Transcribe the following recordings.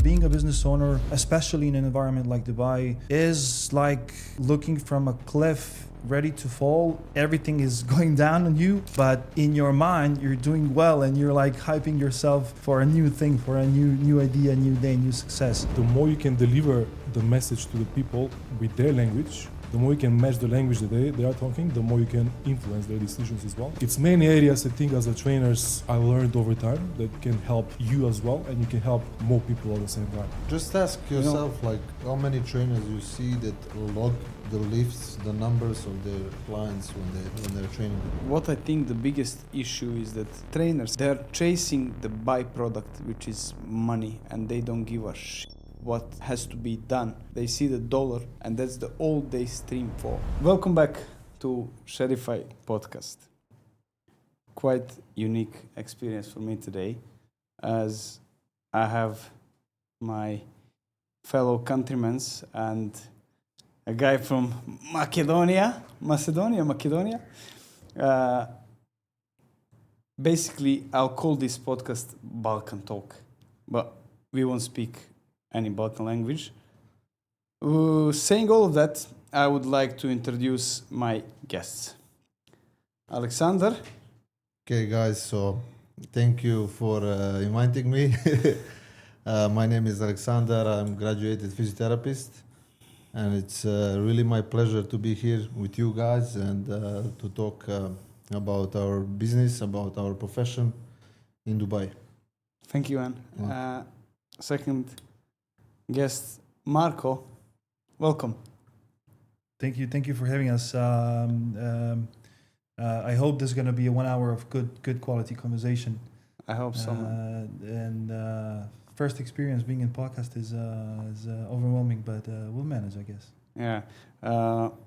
being a business owner, especially in an environment like Dubai, is like looking from a cliff ready to fall. Everything is going down on you, but in your mind you're doing well and you're like hyping yourself for a new thing, for a new idea, new day, new success. The more you can deliver the message to the people with their language, the more you can match the language that they are talking, the more you can influence their decisions as well. It's many areas I think as a trainers I learned over time that can help you as well, and you can help more people at the same time. Just ask yourself, like, how many trainers you see that log the lifts, the numbers of their clients when they're training. What I think the biggest issue is that trainers, they're chasing the byproduct, which is money, and they don't give a shit what has to be done. They see the dollar, and that's the all they stream for. Welcome back to Shredify podcast. Quite unique experience for me today, as I have my fellow countrymen and a guy from Macedonia. Basically, I'll call this podcast Balkan Talk, but we won't speak any Balkan language. Saying all of that, I would like to introduce my guests. Alexander. Okay, guys, so thank you for inviting me. My name is Alexander. I'm graduated physiotherapist, and it's really my pleasure to be here with you guys and to talk about our business, about our profession in Dubai. Thank you, Anne. Second guest, Marco. Welcome. Thank you for having us. I hope this is going to be a 1 hour of good quality conversation. I hope so. First experience being in podcast is overwhelming, but we'll manage, I guess. Yeah.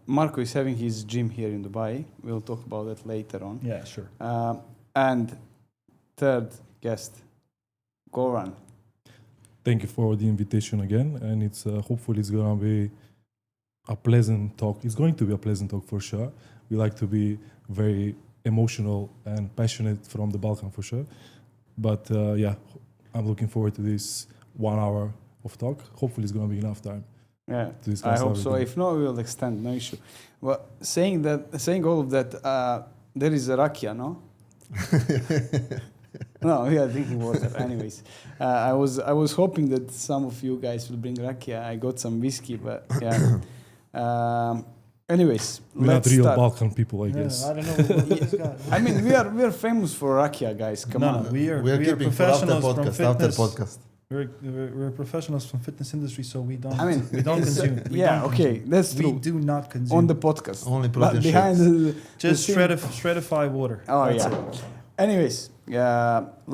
Marco is having his gym here in Dubai. We'll talk about that later on. Yeah, sure. And third guest, Goran. Thank you for the invitation again, and it's hopefully it's going to be a pleasant talk. It's going to be a pleasant talk for sure. We like to be very emotional and passionate from the Balkan for sure. But yeah, I'm looking forward to this 1 hour of talk. Hopefully it's going to be enough time. Yeah, to discuss I hope everything. so. If not, we will extend, no issue. Well, saying all of that, there is a rakia, no? No, we are drinking water. Anyways, I was hoping that some of you guys will bring rakia. I got some whiskey, but yeah. Anyways, We're let's not real start. Balkan people, I guess. I don't know what this guy. I mean, we are famous for rakia, guys. Come on. We are keeping for professionals from after fitness. podcast. We're professionals from fitness industry, so we don't. I mean, we don't consume. That's true. We do not consume. On the podcast, Only but protein behind shakes. Just scene- Shredify water. Oh That's yeah. it. Anyways,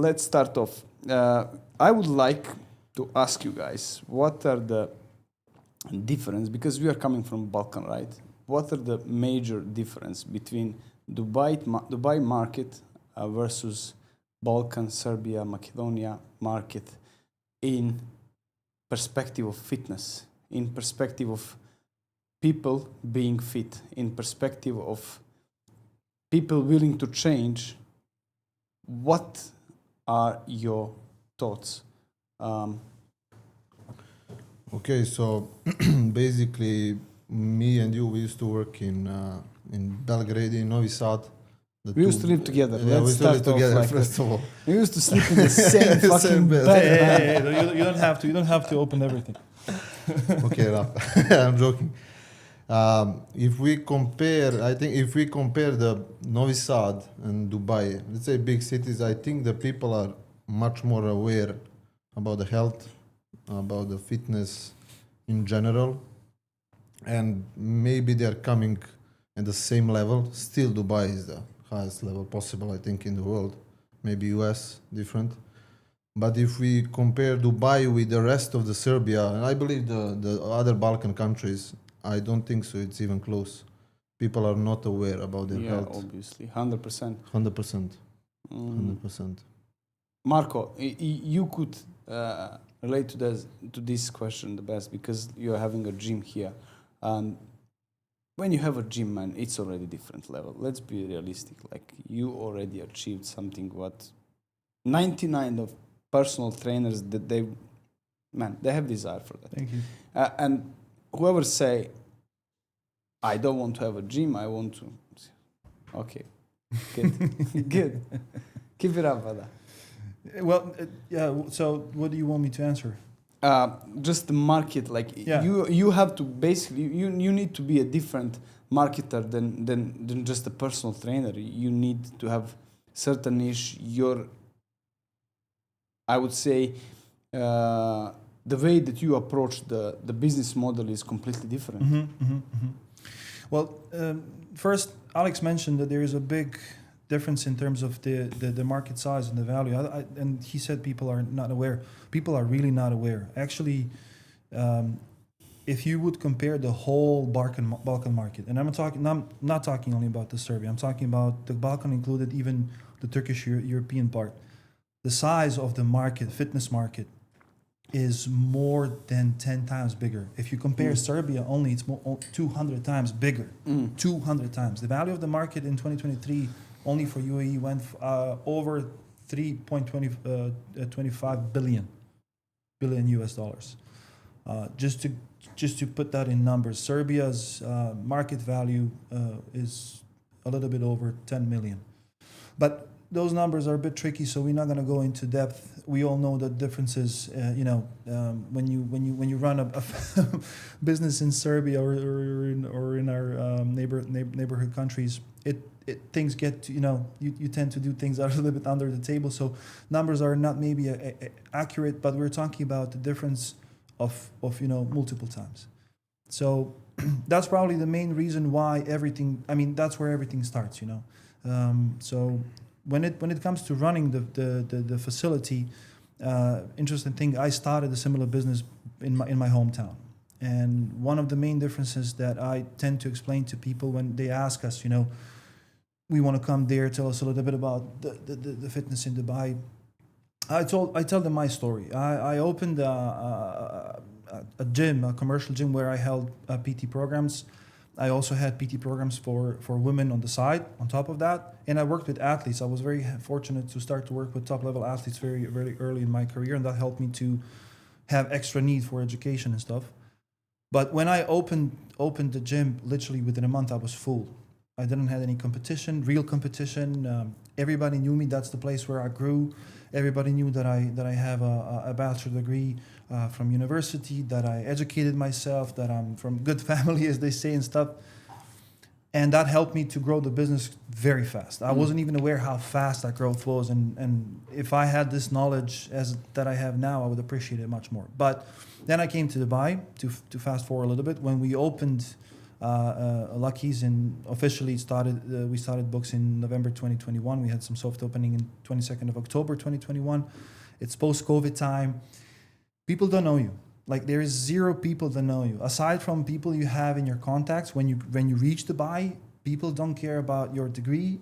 let's start off. I would like to ask you guys, what are the difference, because we are coming from Balkan, right? What are the major difference between Dubai market versus Balkan, Serbia, Macedonia market in perspective of fitness, in perspective of people being fit, in perspective of people willing to change? What are your thoughts? Okay, so basically, me and you, we used to work in Belgrade, in Novi Sad. We used to live together. Yeah, Let's we used to live start off together, like first that. of all. We used to sleep in the same fucking Same bed. bed. Hey, you don't have to open everything. Okay, enough. I'm joking. If we compare the Novi Sad and Dubai, let's say big cities, I think the people are much more aware about the health, about the fitness in general, and maybe they're coming at the same level. Still, Dubai is the highest level possible, I think, in the world. Maybe US different. But if we compare Dubai with the rest of the Serbia, and I believe the other Balkan countries, I don't think so. It's even close. People are not aware about their Yeah, health. obviously, 100%. 100%. 100%. Marco, you could relate to this question the best, because you're having a gym here. And when you have a gym, man, it's already different level. Let's be realistic. Like, you already achieved something what 99 of personal trainers that they Man, they have desire for that. Thank you. And whoever say, I don't want to have a gym, I want to. Okay, good, good. Keep it up, brother. Well, yeah. So, what do you want me to answer? Just the market, like Yeah. you have to basically you need to be a different marketer than just a personal trainer. You need to have certain niche. I would say the way that you approach the business model is completely different. Well, first, Alex mentioned that there is a big difference in terms of the market size and the value. And he said people are not aware. People are really not aware. Actually, if you would compare the whole Balkan market, and I'm not talking only about the Serbia, I'm talking about the Balkan included, even the Turkish European part. The size of the market, fitness market, is more than 10 times bigger. If you compare Serbia only, it's 200 times bigger. 200 times. The value of the market in 2023 only for UAE went over 3.25 billion US dollars. Just to put that in numbers, Serbia's market value is a little bit over 10 million. But those numbers are a bit tricky, so we're not going to go into depth. We all know the differences. When you run a business in Serbia or in our neighborhood countries, things get to, you tend to do things a little bit under the table. So numbers are not maybe accurate, but we're talking about the difference of multiple times. So that's probably the main reason why everything. I mean, that's where everything starts. So. When it comes to running the facility, interesting thing, I started a similar business in my hometown, and one of the main differences that I tend to explain to people when they ask us, we want to come there, tell us a little bit about the fitness in Dubai. I tell them my story. I opened a gym, a commercial gym where I held PT programs. I also had PT programs for women on the side, on top of that. And I worked with athletes. I was very fortunate to start to work with top-level athletes very, very early in my career, and that helped me to have extra need for education and stuff. But when I opened the gym, literally within a month, I was full. I didn't have any competition, real competition. Everybody knew me. That's the place where I grew. Everybody knew that I have a bachelor degree from university, that I educated myself, that I'm from good family, as they say, and stuff. And that helped me to grow the business very fast. I wasn't even aware how fast that growth was. And if I had this knowledge that I have now, I would appreciate it much more. But then I came to Dubai, to fast forward a little bit, when we opened Lucky's, and officially we started books in November 2021. We had some soft opening in 22nd of October 2021. It's post-COVID time. People don't know you. Like, there is zero people that know you. Aside from people you have in your contacts, when you reach Dubai, people don't care about your degree.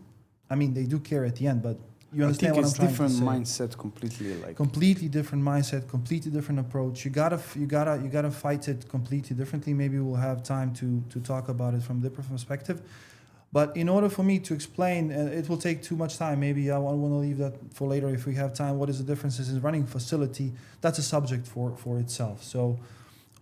I mean, they do care at the end, but you understand what I'm trying to say. I think it's different mindset completely. Completely different mindset, completely different approach. You gotta fight it completely differently. Maybe we'll have time to talk about it from a different perspective. But in order for me to explain, it will take too much time. Maybe I want to leave that for later if we have time. What is the differences in running a facility? That's a subject for itself. So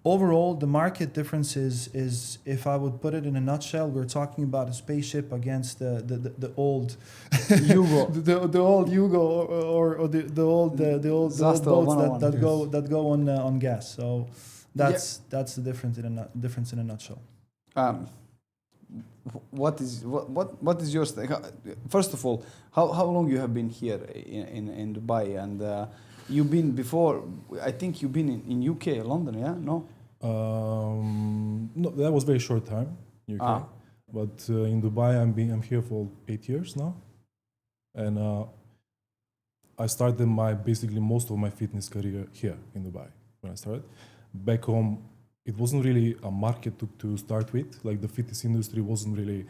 overall, the market difference is, if I would put it in a nutshell, we're talking about a spaceship against the old Yugo, the old Yugo or the old boats that go on gas. So that's the difference in a nutshell. What is your first of all, how long you have been here in Dubai, and you've been before? I think you've been in UK, London, yeah? No, that was very short time, UK. But in Dubai, I'm here for 8 years now, and I started basically most of my fitness career here in Dubai. When I started back home, it wasn't really a market to start with. Like, the fitness industry wasn't really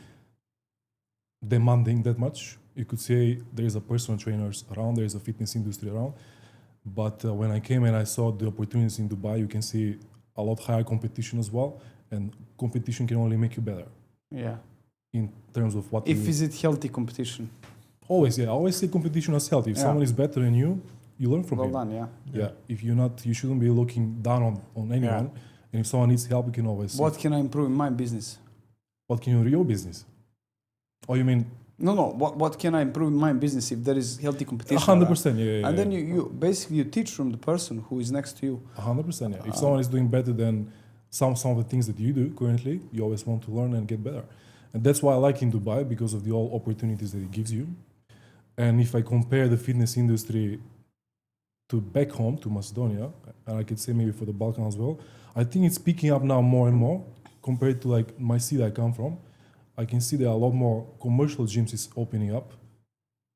demanding that much. You could say there is a personal trainers around, there is a fitness industry around. But when I came and I saw the opportunities in Dubai, you can see a lot higher competition as well. And competition can only make you better. Yeah. In terms of what is it healthy competition? Always, yeah. I always say competition is healthy. If someone is better than you, you learn from Well him. done, yeah. Yeah. If you're not, you shouldn't be looking down on anyone. And if someone needs help, you can always. What can I improve in my business? What can you do in your business? Oh, you mean? No. What can I improve in my business if there is healthy competition? 100%. Yeah. And then you basically you teach from the person who is next to you. 100%. Yeah. If someone is doing better than some of the things that you do currently, you always want to learn and get better. And that's why I like in Dubai, because of the all opportunities that it gives you. And if I compare the fitness industry to back home, to Macedonia, and I could say maybe for the Balkan as well, I think it's picking up now more and more compared to like my city I come from. I can see there are a lot more commercial gyms is opening up,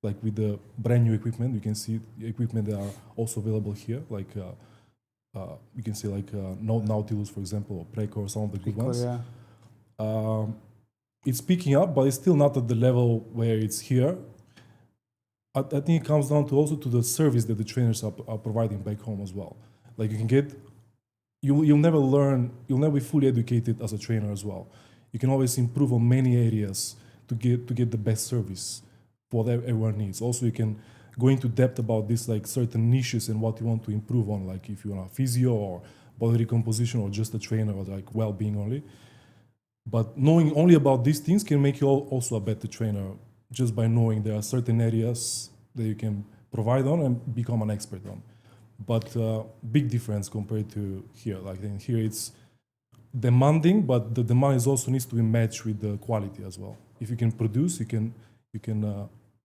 like with the brand new equipment. You can see the equipment that are also available here, like you can see like Nautilus, for example, or Preco, or some of the good ones. Yeah. It's picking up, but it's still not at the level where it's here. I think it comes down to also to the service that the trainers are providing back home as well. Like you can get, you'll never learn, you'll never be fully educated as a trainer as well. You can always improve on many areas to get the best service for what everyone needs. Also, you can go into depth about this, like certain niches and what you want to improve on, like if you want a physio or body recomposition or just a trainer or like well-being only. But knowing only about these things can make you also a better trainer, just by knowing there are certain areas that you can provide on and become an expert on. But big difference compared to here. Like in here it's demanding, but the demand is also needs to be matched with the quality as well. If you can produce, you can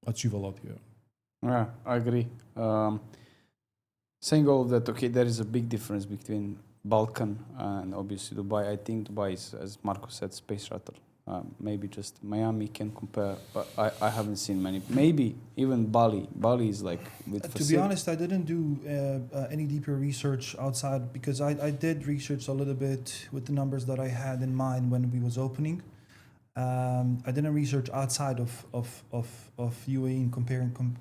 achieve a lot here. Yeah, I agree. Saying all of that, okay, there is a big difference between Balkan and obviously Dubai. I think Dubai is, as Marco said, space shuttle. Maybe just Miami can compare, but I haven't seen many. Maybe even Bali. Bali is like with To be honest, I didn't do any deeper research outside, because I did research a little bit with the numbers that I had in mind when we was opening. I didn't research outside of UAE in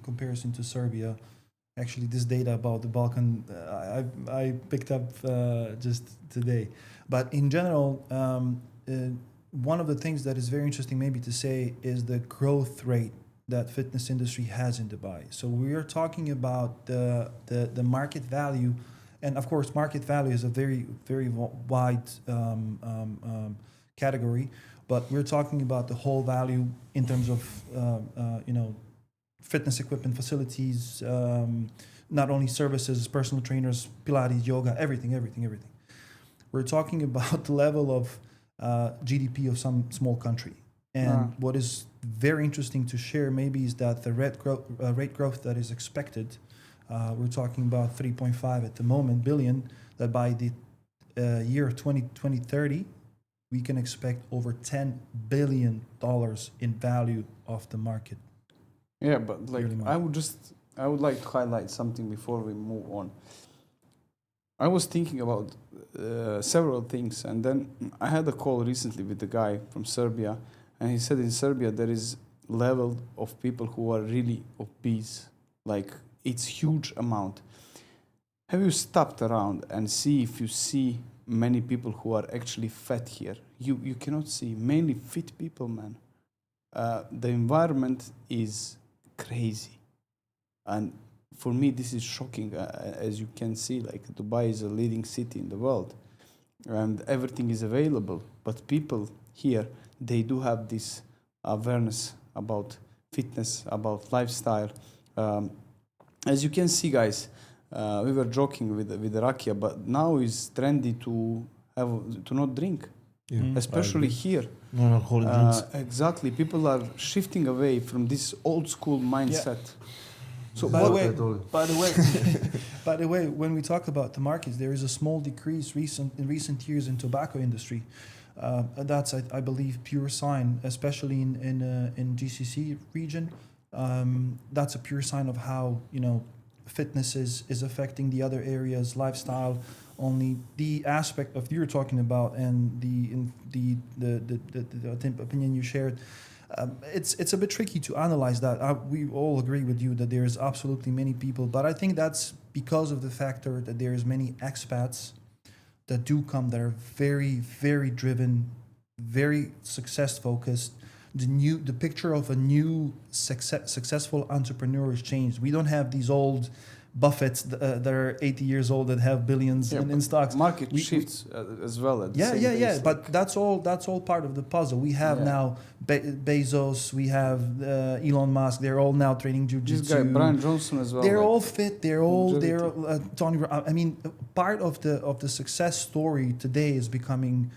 comparison to Serbia. Actually, this data about the Balkan, I picked up just today. But in general, one of the things that is very interesting maybe to say is the growth rate that fitness industry has in Dubai. So we are talking about the market value, and of course market value is a very wide category, but we're talking about the whole value in terms of fitness equipment, facilities, not only services, personal trainers, Pilates, yoga, everything. We're talking about the level of GDP of some small country. And what is very interesting to share maybe is that the rate growth that is expected, we're talking about 3.5 at the moment billion, that by the year 2030, we can expect over $10 billion in value of the market. Yeah, but like I would like to highlight something before we move on. I was thinking about several things, and then I had a call recently with a guy from Serbia, and he said in Serbia there is level of people who are really obese, like it's huge amount. Have you stopped around and see if you see many people who are actually fat here? You cannot see mainly fit people, man. The environment is crazy, and for me this is shocking. As you can see, like Dubai is a leading city in the world and everything is available, but people here, they do have this awareness about fitness, about lifestyle. As you can see, guys, we were joking with the rakia, but now is trendy to not drink, especially here. No alcoholic drinks. Exactly, people are shifting away from this old school mindset. So By the way, when we talk about the markets, there is a small decrease in recent years in tobacco industry. That's, I believe, pure sign, especially in GCC region. That's a pure sign of how fitness is affecting the other areas, lifestyle. Only the aspect of you're talking about and the opinion you shared. It's a bit tricky to analyze that. We all agree with you that there's absolutely many people, but I think that's because of the factor that there's many expats that do come that are very, very driven, very success focused. The picture of a new successful entrepreneur has changed. We don't have these old Buffetts that are 80 years old that have billions in stocks. Market We- shifts as well. At the Yeah, same yeah, yeah. pace, But like- that's all part of the puzzle. We have Yeah. now Bezos, we have Elon Musk. They're all now training this jujitsu. guy Brian Johnson as well. They're like, all fit. They're longevity. Tony. I mean, part of the success story today is being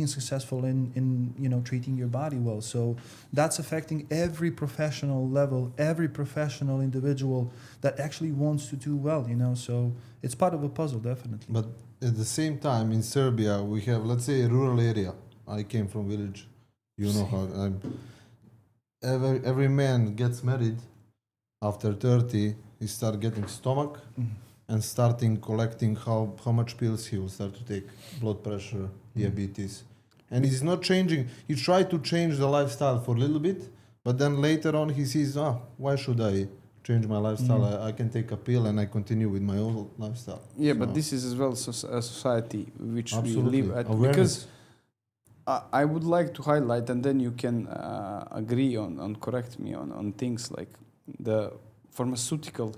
successful in treating your body well. So that's affecting every professional level, every professional individual that actually wants to do well. So it's part of a puzzle, definitely. But at the same time, in Serbia, we have, let's say, a rural area. I came from village. You know how every man gets married after 30. He start getting stomach and starting collecting how much pills he will start to take, blood pressure, diabetes, and he's not changing. He tried to change the lifestyle for a little bit, but then later on he sees, why should I change my lifestyle? I can take a pill and I continue with my old lifestyle. Yeah, So- but this is as well a society which Absolutely. we live at. Awareness. Because I would like to highlight, and then you can agree on correct me on things like the pharmaceutical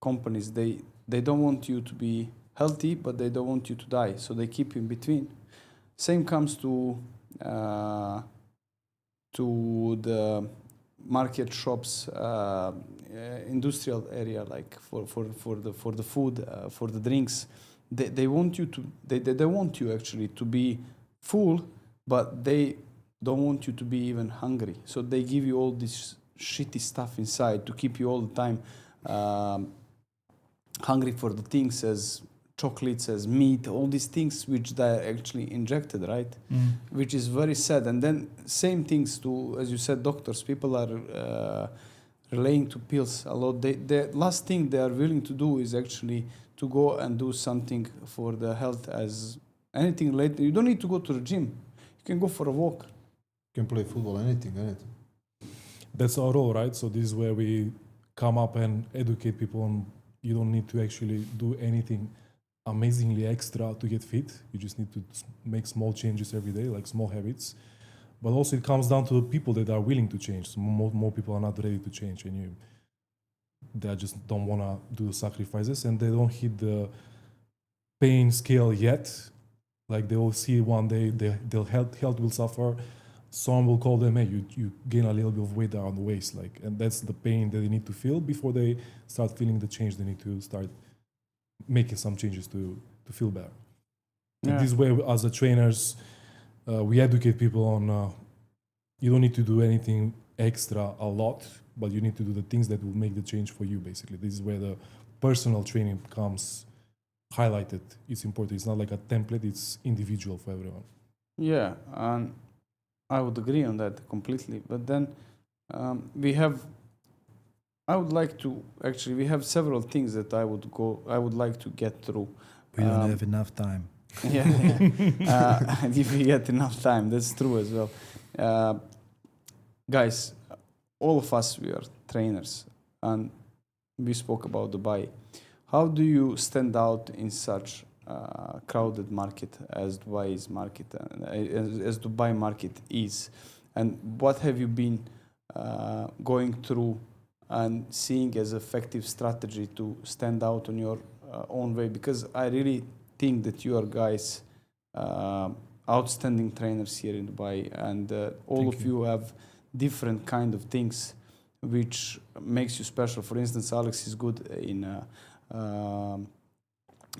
companies. They don't want you to be healthy, but they don't want you to die, so they keep you in between. Same comes to the market shops, industrial area, like for the food, for the drinks. They want you to they want you actually to be full, but they don't want you to be even hungry. So they give you all this shitty stuff inside to keep you all the time hungry for the things as chocolates, as meat, all these things which they are actually injected, right? Which is very sad. And then same things to, as you said, doctors. People are relaying to pills a lot. The last thing they are willing to do is actually to go and do something for the health as anything related. You don't need to go to the gym. You can go for a walk. You can play football, anything. That's our role, right? So this is where we come up and educate people on you don't need to actually do anything amazingly extra to get fit. You just need to make small changes every day, like small habits. But also it comes down to the people that are willing to change. So more people are not ready to change, and they just don't want to do the sacrifices, and they don't hit the pain scale yet. Like they will see one day their health will suffer. Someone will call them, hey, you gain a little bit of weight around the waist, and that's the pain that they need to feel before they start feeling the change. They need to start making some changes to feel better. Yeah. And this way, as a trainers, we educate people on you don't need to do anything extra a lot, but you need to do the things that will make the change for you, basically. This is where the personal training becomes highlighted. It's important. It's not like a template, it's individual for everyone. Yeah, and I would agree on that completely. But then we have several things that I would like to get through. We don't have enough time. Yeah. If we get enough time, that's true as well. Guys, all of us, we are trainers, and we spoke about Dubai. How do you stand out in such crowded market as Dubai's market, as Dubai market is, and what have you been going through and seeing as effective strategy to stand out on your own way? Because I really think that you are guys outstanding trainers here in Dubai, and all of you have different kind of things which makes you special. For instance, Alex is good in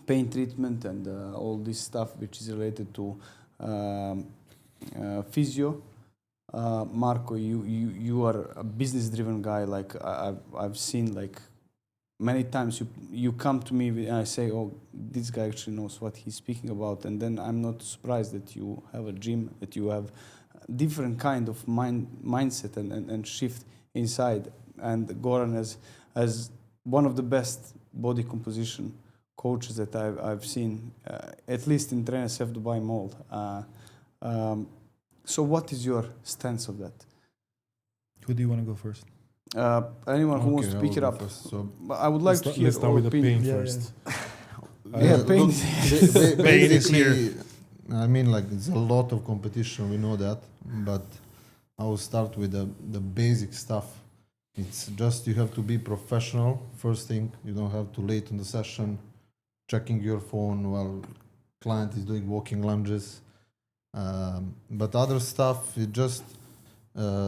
pain treatment and all this stuff which is related to physio. Marco, you are a business-driven guy. Like I've seen, like many times you come to me and I say, oh, this guy actually knows what he's speaking about, and then I'm not surprised that you have a gym, that you have different kind of mindset and shift inside. And Goran as one of the best body composition coaches that I've seen, at least in Trainers F Dubai Mall. So what is your stance of that? Who do you want to go first? Anyone who wants to pick it up. So, I would like to hear Let's start all with the pain Yeah, first. Yeah, pain. Pain is here. basically, I mean, like it's a lot of competition. We know that, but I will start with the basic stuff. It's just you have to be professional. First thing, you don't have to late in the session, checking your phone while client is doing walking lunges. But other stuff, it just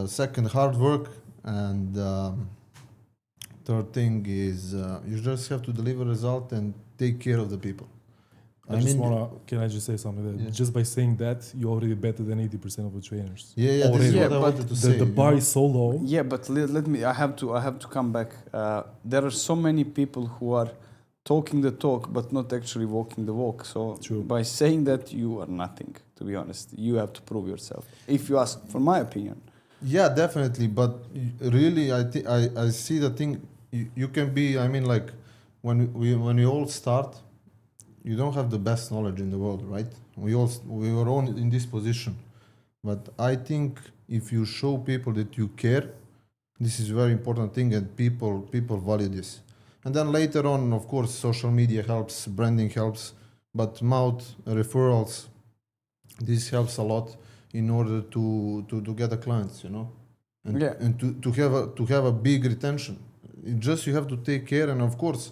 second hard work, and third thing is you just have to deliver result and take care of the people. Can I just say something? That Yeah. just by saying that, you're already better than 80% of the trainers. Yeah, this is Already. what Yeah, I but wanted to say. The you bar know? is so low. Yeah, but let me. I have to come back. There are so many people who are talking the talk, but not actually walking the walk. So True. by saying that, you are nothing. To be honest, you have to prove yourself. If you ask for my opinion. Yeah, definitely. But really, I see the thing. You can be. I mean, like when we all start, you don't have the best knowledge in the world, right? We were all in this position. But I think if you show people that you care, this is a very important thing, and people value this. And then later on, of course, social media helps, branding helps, but mouth referrals, this helps a lot in order to get the clients, you know, and Yeah. and to have a big retention. It just you have to take care, and of course,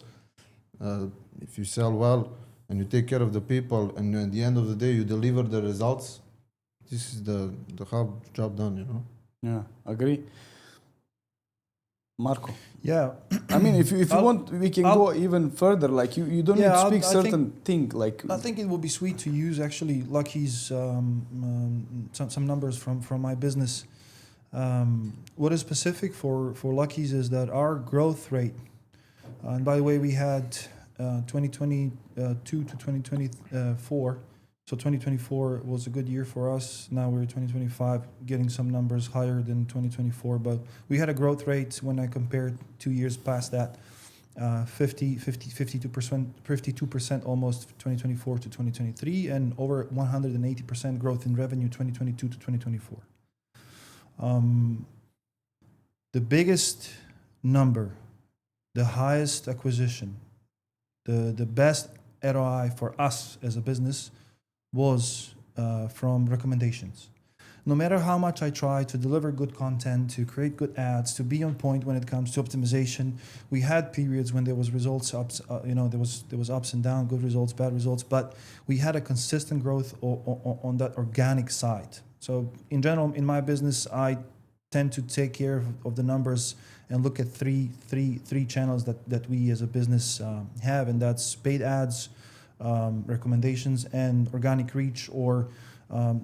if you sell well and you take care of the people, and at the end of the day you deliver the results, this is the hard job done, you know. Yeah, agree. Marco, Yeah, I mean, if you I'll- want, we can I'll- go even further. Like you don't Yeah, need to I'll- speak I certain thing. Like I think it would be sweet to use actually Lucky's some numbers from my business. What is specific for Lucky's is that our growth rate, and by the way, we had 2022 to 2024. So 2024 was a good year for us. Now we're 2025, getting some numbers higher than 2024. But we had a growth rate when I compared 2 years past that, 52% almost 2024 to 2023, and over 180% growth in revenue 2022 to 2024. The biggest number, the highest acquisition, the best ROI for us as a business was from recommendations. No matter how much I try to deliver good content, to create good ads, to be on point when it comes to optimization, we had periods when there was results ups, there was ups and downs, good results, bad results, but we had a consistent growth on that organic side. So in general, in my business, I tend to take care of the numbers and look at three channels that we as a business have, and that's paid ads, recommendations, and organic reach, or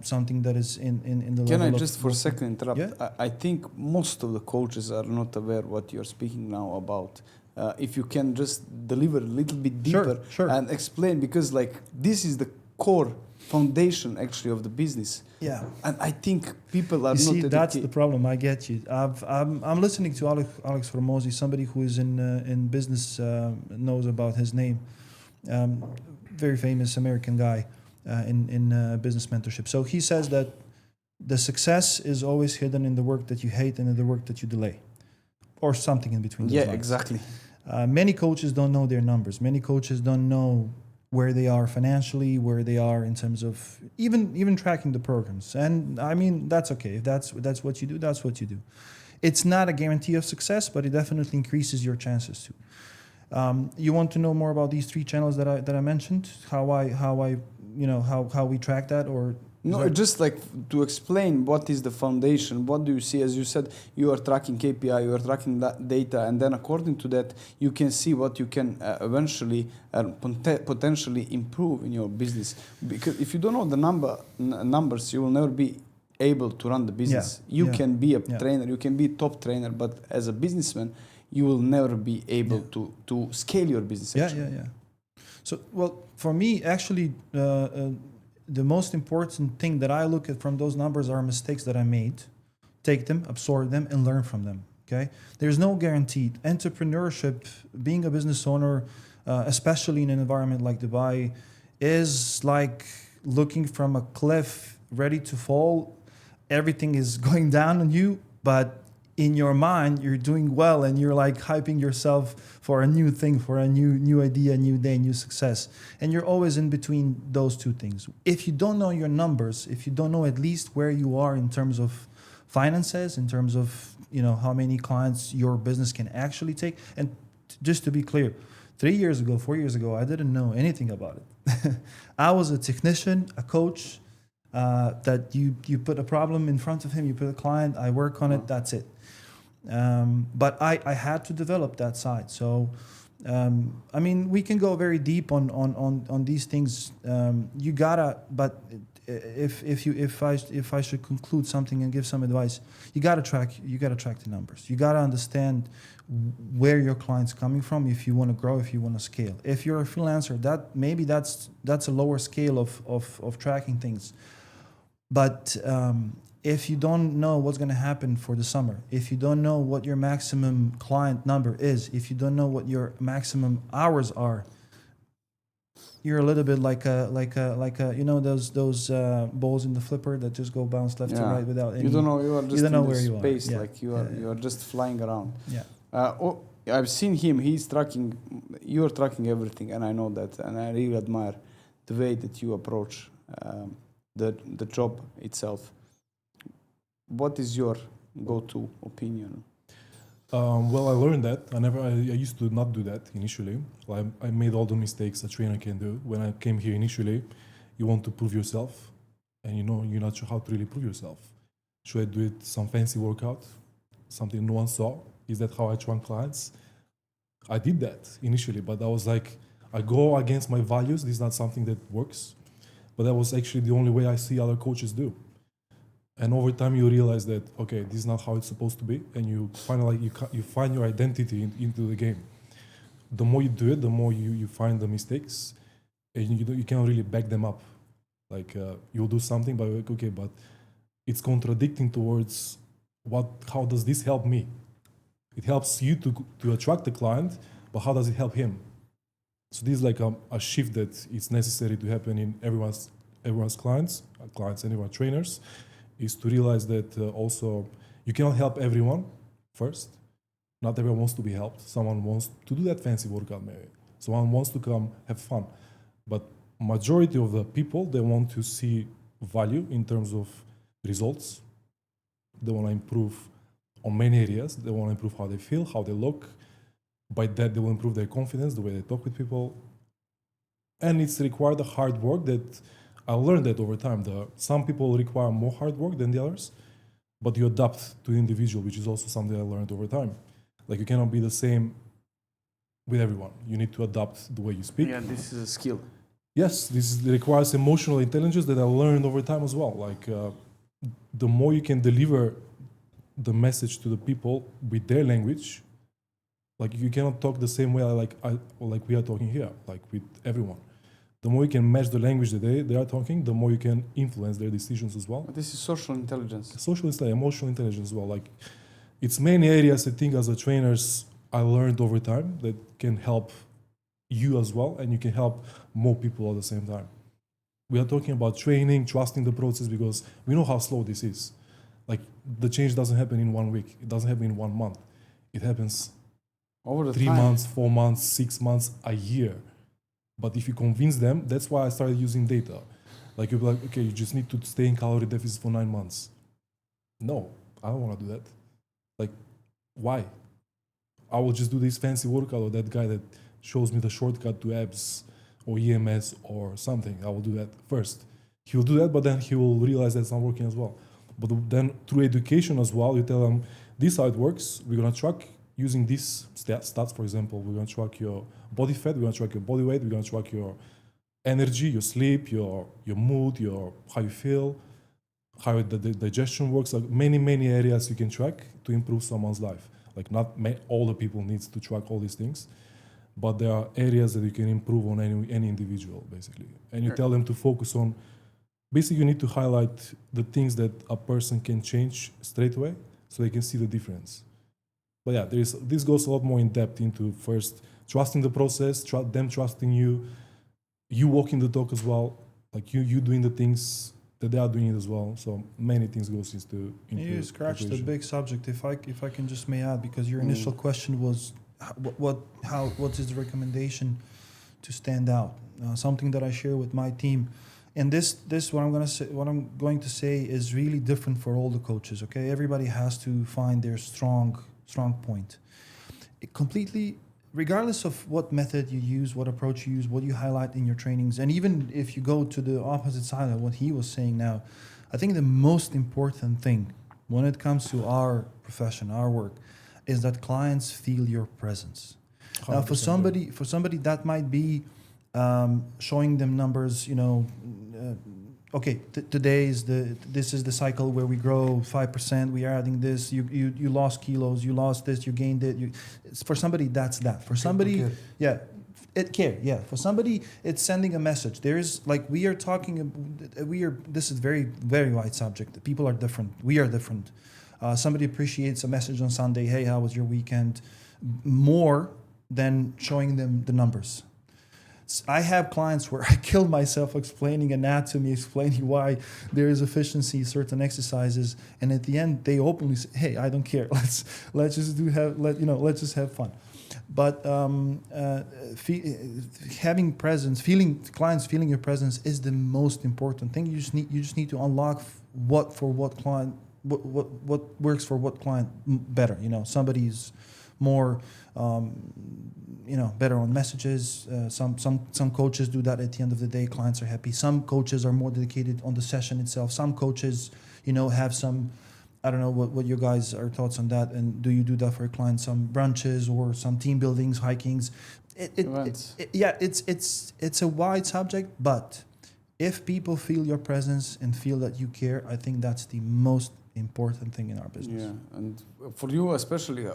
something that is in the can level I of just for a second interrupt? Yeah. I think most of the coaches are not aware what you're speaking now about. If you can just deliver a little bit deeper Sure. and explain, because like this is the core foundation actually of the business. Yeah. And I think people are You see, not that's the educated. problem. I get you. I'm listening to Alex Formosi, somebody who is in business, knows about his name. Very famous American guy in business mentorship. So he says that the success is always hidden in the work that you hate and in the work that you delay, or something in between. Yeah, those lines. exactly. Many coaches don't know their numbers. Many coaches don't know where they are financially, where they are in terms of even tracking the programs. And I mean, that's okay. If that's what you do, that's what you do. It's not a guarantee of success, but it definitely increases your chances to. You want to know more about these three channels that I mentioned? How we track that, or No, just like to explain what is the foundation. What do you see? As you said, you are tracking KPI, you are tracking that data, and then according to that, you can see what you can eventually potentially improve in your business. Because if you don't know the numbers, you will never be able to run the business. Yeah, You yeah, can be a yeah. trainer, you can be a top trainer, but as a businessman, you will never be able to scale your business. Actually. Yeah. So, well, for me, actually, the most important thing that I look at from those numbers are mistakes that I made. Take them, absorb them, and learn from them. Okay? There's no guarantee. Entrepreneurship, being a business owner, especially in an environment like Dubai, is like looking from a cliff ready to fall. Everything is going down on you, but in your mind, you're doing well, and you're like hyping yourself for a new thing, for a new idea, new day, new success. And you're always in between those two things. If you don't know your numbers, if you don't know at least where you are in terms of finances, in terms of how many clients your business can actually take. And just to be clear, 4 years ago, I didn't know anything about it. I was a technician, a coach, that you put a problem in front of him, you put a client, I work on it, that's it. But I had to develop that side. So, I mean, we can go very deep on these things. You gotta, but if I should conclude something and give some advice, you gotta track the numbers. You gotta understand where your client's coming from if you want to grow, if you want to scale. If you're a freelancer, that's a lower scale of tracking things. But if you don't know what's going to happen for the summer, if you don't know what your maximum client number is, if you don't know what your maximum hours are, you're a little bit like a those balls in the flipper that just go bounce left to right without any. You don't know. You are just in where the space. you are. Like you are just flying around. Yeah. I've seen him. He's tracking. You're tracking everything, and I know that, and I really admire the way that you approach the job itself. What is your go-to opinion? Well, I learned that. I used to not do that initially. I made all the mistakes a trainer can do. When I came here initially, you want to prove yourself, and you're not sure how to really prove yourself. Should I do it some fancy workout, something no one saw? Is that how I train clients? I did that initially, but I was like, I go against my values. This is not something that works. But that was actually the only way I see other coaches do. And over time, you realize that, okay, this is not how it's supposed to be. And you finally, you find your identity into the game. The more you do it, the more you find the mistakes. And you cannot really back them up. Like, you'll do something, but like, okay, but it's contradicting towards how does this help me? It helps you to attract the client, but how does it help him? So this is like a shift that is necessary to happen in everyone's clients and everyone's trainers, is to realize that also you cannot help everyone first. Not everyone wants to be helped. Someone wants to do that fancy workout maybe. Someone wants to come have fun. But majority of the people, they want to see value in terms of results. They want to improve on many areas. They want to improve how they feel, how they look. By that, they will improve their confidence, the way they talk with people. And it's required a hard work that I learned that over time. Some people require more hard work than the others, but you adapt to the individual, which is also something I learned over time. Like, you cannot be the same with everyone. You need to adapt the way you speak. Yeah, this is a skill. Yes, requires emotional intelligence that I learned over time as well. Like, the more you can deliver the message to the people with their language, like, you cannot talk the same way like we are talking here, like with everyone. The more you can match the language that they are talking, the more you can influence their decisions as well. But this is social intelligence. Emotional intelligence as well. Like, it's many areas I think as a trainers I learned over time that can help you as well, and you can help more people at the same time. We are talking about training, trusting the process, because we know how slow this is. Like, the change doesn't happen in 1 week. It doesn't happen in 1 month. It happens over the 3 time. months, 4 months, 6 months, a year. But if you convince them, that's why I started using data. Like, you'll be like, okay, you just need to stay in calorie deficit for 9 months. No, I don't want to do that. Like, why? I will just do this fancy workout, or that guy that shows me the shortcut to abs or EMS or something. I will do that first. He will do that, but then he will realize that's not working as well. But then through education as well, you tell them, this is how it works. We're going to track using these stats, for example. We're going to track your body fat, we're going to track your body weight, we're going to track your energy, your sleep, your mood, how you feel, how the digestion works. Like, many areas you can track to improve someone's life. Like, not all the people needs to track all these things, but there are areas that you can improve on any individual, basically. And you tell them to focus on, basically you need to highlight the things that a person can change straight away so they can see the difference. But yeah, this goes a lot more in depth into first trusting the process, them trusting you, you walking the talk as well, like you doing the things that they are doing it as well. So many things goes into you scratched a big subject. If I can just may add, because your initial question was what is the recommendation to stand out? Something that I share with my team and this what I'm going to say is really different for all the coaches. Okay, everybody has to find their strong point. It completely, regardless of what method you use, what approach you use, what you highlight in your trainings, and even if you go to the opposite side of what he was saying now, I think the most important thing when it comes to our profession, our work, is that clients feel your presence. Now, for 100%. somebody that might be showing them numbers, okay, this is the cycle where we grow 5%, we are adding this, you lost kilos, you lost this, you gained it. For somebody, that's that. For somebody, yeah, for somebody, it's sending a message. There's like, this is very, very wide subject. People are different. We are different. Somebody appreciates a message on Sunday, hey, how was your weekend? More than showing them the numbers. I have clients where I kill myself explaining anatomy, explaining why there is efficiency, certain exercises, and at the end they openly say, "Hey, I don't care. Let's just have fun." But having presence, clients feeling your presence is the most important thing. You just need to unlock what works for what client better. Somebody's more better on messages. Some coaches do that at the end of the day. Clients are happy. Some coaches are more dedicated on the session itself. Some coaches, have some, I don't know what your guys are thoughts on that. And do you do that for your clients? Some brunches or some team buildings, hikings. It's a wide subject, but if people feel your presence and feel that you care, I think that's the most important thing in our business. Yeah, and for you especially,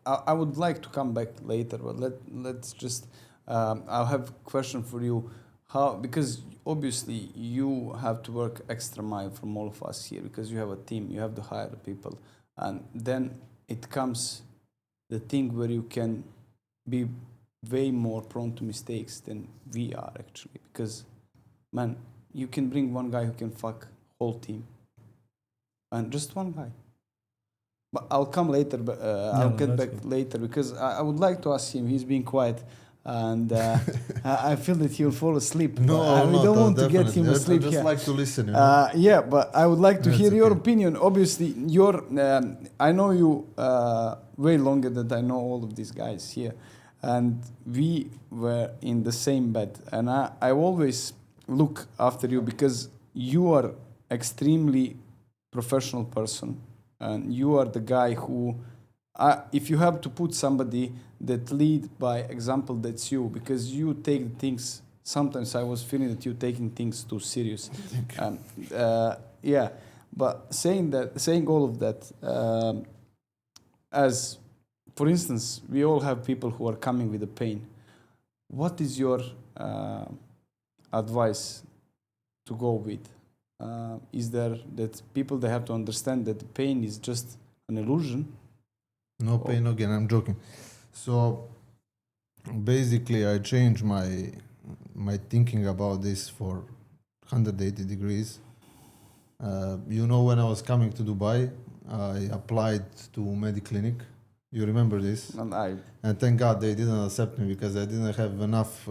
I would like to come back later, but let's just I'll have a question for you. How, because obviously you have to work extra mile from all of us here, because you have a team, you have to hire people, and then it comes the thing where you can be way more prone to mistakes than we are actually, because man, you can bring one guy who can fuck whole team. And just one guy. But I'll come later, but I'll get back later, because I would like to ask him. He's being quiet, and I feel that he'll fall asleep. No, we don't want to get him asleep. I just like to listen. Yeah, but I would like to hear your okay. opinion. Obviously, I know you way longer than I know all of these guys here, and we were in the same bed. And I always look after you, because you are extremely professional person, and you are the guy who, if you have to put somebody that lead by example, that's you, because you take things. Sometimes I was feeling that you taking things too serious. Yeah, but saying all of that, as for instance, we all have people who are coming with a pain. What is your advice to go with? Is there that people, they have to understand that the pain is just an illusion? No pain, no gain. I'm joking. So basically, I changed my thinking about this for 180 degrees. When I was coming to Dubai, I applied to Mediclinic. You remember this? And thank God they didn't accept me, because I didn't have enough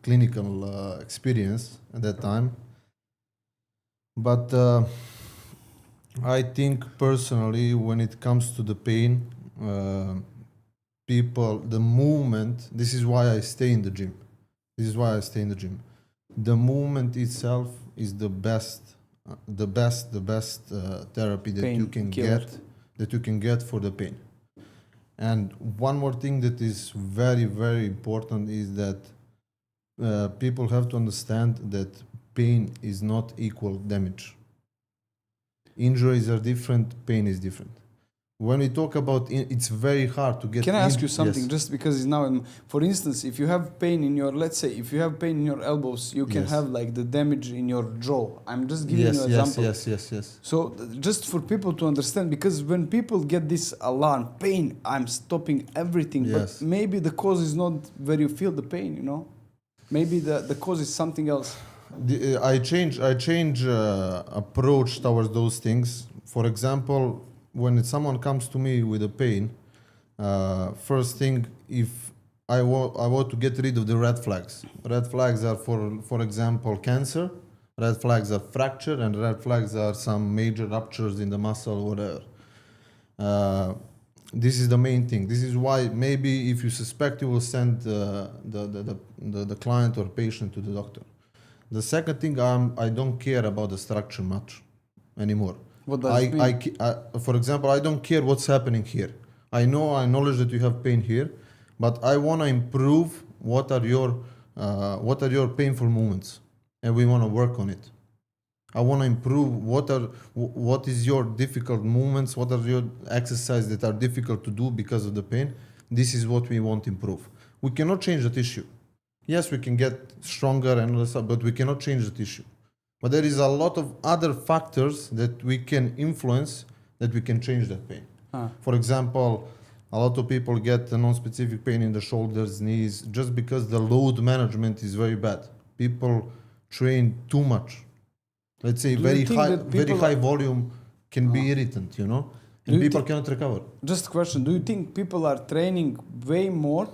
clinical experience at that time. But I think personally, when it comes to the pain, the movement, this is why I stay in the gym. The movement itself is the best therapy that you can get for the pain. And one more thing that is very, very important is that people have to understand that pain is not equal damage. Injuries are different, pain is different. When we talk about it's very hard to get. Can I ask you something? Yes. Just because it's now, for instance, if you have pain in your, let's say, if you have pain in your elbows, you can have like the damage in your jaw. I'm just giving you an example. Yes. So just for people to understand, because when people get this alarm, pain, I'm stopping everything. Yes. But maybe the cause is not where you feel the pain. Maybe the cause is something else. I change approach towards those things. For example, when someone comes to me with a pain, first thing, if I want to get rid of the red flags. Red flags are for example, cancer, Red flags are fracture, and red flags are some major ruptures in the muscle or whatever. This is the main thing. This is why maybe if you suspect, you will send the client or patient to the doctor. The second thing, I don't care about the structure much anymore. What does it mean? For example, I don't care what's happening here. I acknowledge that you have pain here, but I want to improve what are your painful moments, and we want to work on it. I want to improve what is your difficult movements, what are your exercises that are difficult to do because of the pain. This is what we want to improve. We cannot change the tissue. Yes, we can get stronger and all stuff, but we cannot change the tissue. But there is a lot of other factors that we can influence that we can change that pain. For example, a lot of people get a non-specific pain in the shoulders, knees, just because the load management is very bad. People train too much. Let's say very high volume can be irritant, and people cannot recover. Just a question: do you think people are training way more,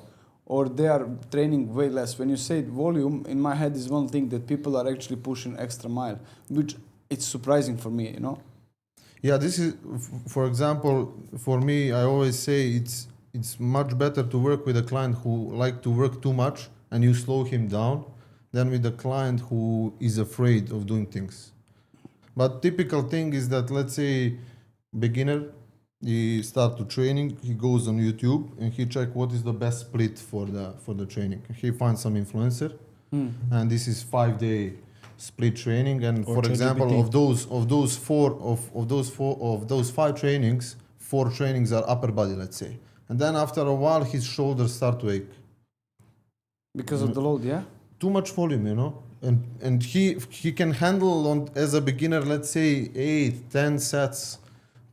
or they are training way less? When you say volume, in my head is one thing that people are actually pushing extra mile, which it's surprising for me, Yeah, this is, for example, for me, I always say it's much better to work with a client who like to work too much and you slow him down than with a client who is afraid of doing things. But typical thing is that, let's say, beginner, he start to training, he goes on YouTube and he check what is the best split for the training. He finds some influencer, and this is 5-day split training. And Or for example, ChatGPT. of those 5 trainings, 4 trainings are upper body, let's say, and then after a while his shoulders start to ache because of the load, yeah. too much volume, and he can handle as a beginner, let's say 8-10 sets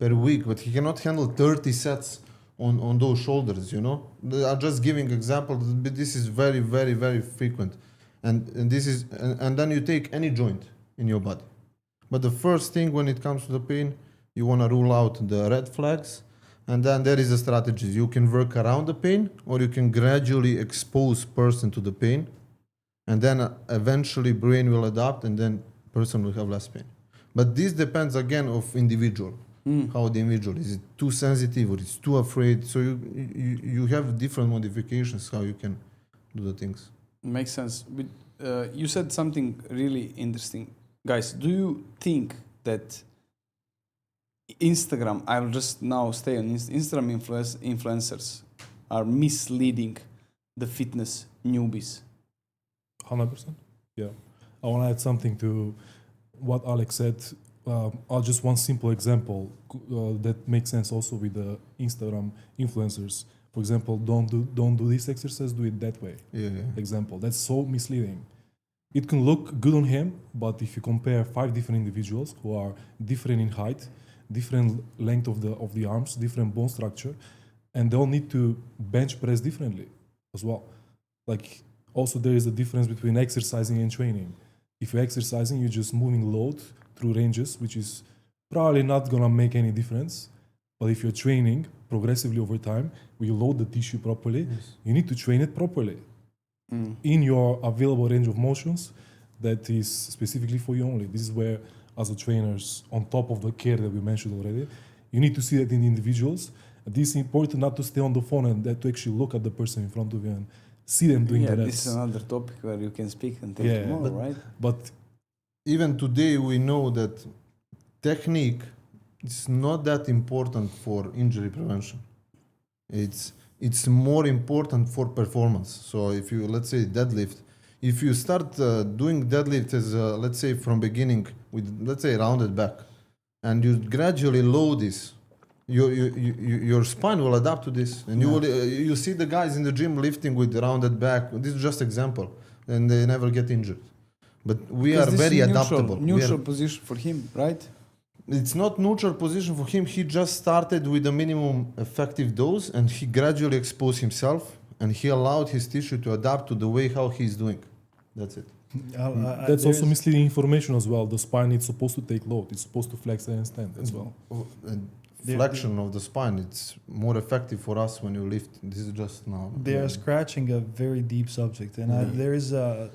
per week, but he cannot handle 30 sets on those shoulders. I'm just giving example, but this is very, very, very frequent, and this is and then you take any joint in your body, but the first thing when it comes to the pain, you want to rule out the red flags, and then there is a strategy. You can work around the pain, or you can gradually expose person to the pain, and then eventually brain will adapt, and then person will have less pain. But this depends again of individual, how the individual is. It too sensitive or it's too afraid. So you have different modifications how you can do the things. Makes sense. You said something really interesting, guys. Do you think that Instagram? I will just now stay on Instagram. Influencers are misleading the fitness newbies. 100%. Yeah. I want to add something to what Alex said. I'll just one simple example that makes sense also with the Instagram influencers. For example, don't do this exercise, do it that way. Yeah. Example. That's so misleading. It can look good on him, but if you compare 5 different individuals who are different in height, different length of the arms, different bone structure, and they all need to bench press differently as well. Like, also there is a difference between exercising and training. If you're exercising, you're just moving load through ranges, which is probably not gonna make any difference. But if you're training progressively over time, where you load the tissue properly, you need to train it properly in your available range of motions that is specifically for you only. This is where, as a trainers, on top of the care that we mentioned already, you need to see that in the individuals. This is important, not to stay on the phone and to actually look at the person in front of you and see them doing the reps. This is another topic where you can speak and take tomorrow, right? But even today we know that technique is not that important for injury prevention. It's more important for performance. So if you, let's say, deadlift, if you start doing deadlift as let's say from beginning with, let's say, rounded back, and you gradually load this, your spine will adapt to this, and you see the guys in the gym lifting with rounded back. This is just example, and they never get injured. But we are very adaptable. Neutral position for him, right? It's not neutral position for him. He just started with a minimum effective dose, and he gradually exposed himself, and he allowed his tissue to adapt to the way how he's doing. That's it. That's also misleading information as well. The spine is supposed to take load. It's supposed to flex and stand as well. And flexion of the spine. It's more effective for us when you lift. This is just now. They're scratching a very deep subject, and there is a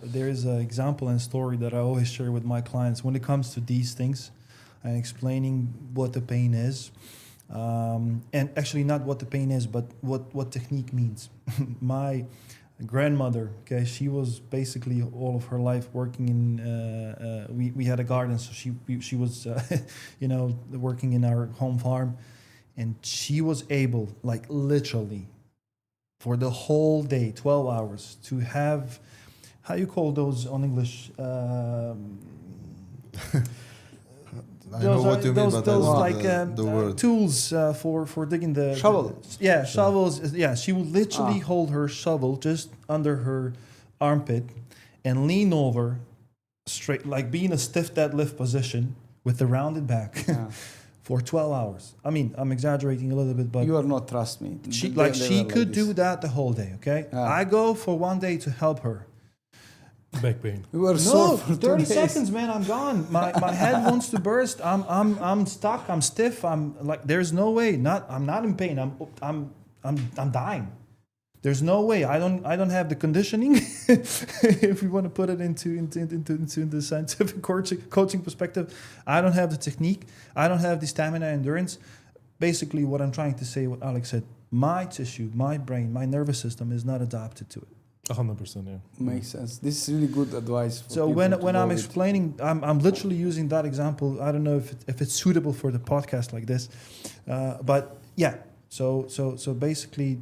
example and story that I always share with my clients when it comes to these things, and explaining what the pain is, and actually not what the pain is, but what technique means. My grandmother, okay, she was basically all of her life working in. We had a garden, so she was, working in our home farm, and she was able, like literally, for the whole day, 12 hours, to have, how you call those on English? I know what you mean, but I don't know like the word. tools for digging the Shovel. Shovels. Yeah, she would literally hold her shovel just under her armpit and lean over straight, like be in a stiff deadlift position with the rounded back for 12 hours. I mean, I'm exaggerating a little bit, but You are not, trust me. she They were could like do this. that the whole day. Okay, I go for one day to help her. Back pain. We were No, sore for 30 2 days. seconds, man. I'm gone. My head wants to burst. I'm stuck. I'm stiff. I'm like, there's no way. I'm not in pain. I'm dying. There's no way. I don't have the conditioning. If we want to put it into the scientific coaching perspective, I don't have the technique. I don't have the stamina, endurance. Basically, what I'm trying to say, what Alex said, my tissue, my brain, my nervous system is not adapted to it. 100%, yeah. Makes sense. This is really good advice. For So people when to I'm go with. explaining, I'm literally using that example. I don't know if it's suitable for the podcast like this, but yeah. So basically,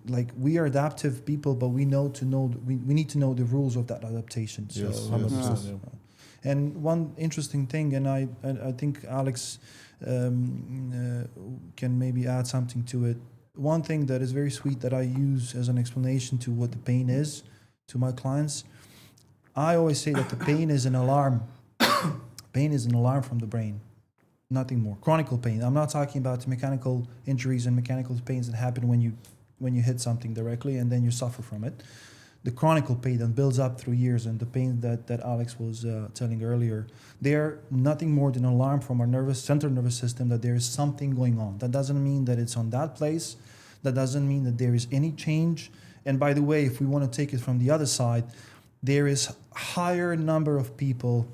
like we are adaptive people, but we need to know the rules of that adaptation. So, Yes, 100%, yeah. And one interesting thing, and I think Alex can maybe add something to it. One thing that is very sweet that I use as an explanation to what the pain is to my clients, I always say that the pain is an alarm. Pain is an alarm from the brain, nothing more. Chronic pain. I'm not talking about mechanical injuries and mechanical pains that happen when you hit something directly and then you suffer from it. The chronic pain that builds up through years, and the pain that Alex was telling earlier, they're nothing more than an alarm from our central nervous system that there is something going on. That doesn't mean that it's on that place. That doesn't mean that there is any change. And by the way, if we want to take it from the other side, there is a higher number of people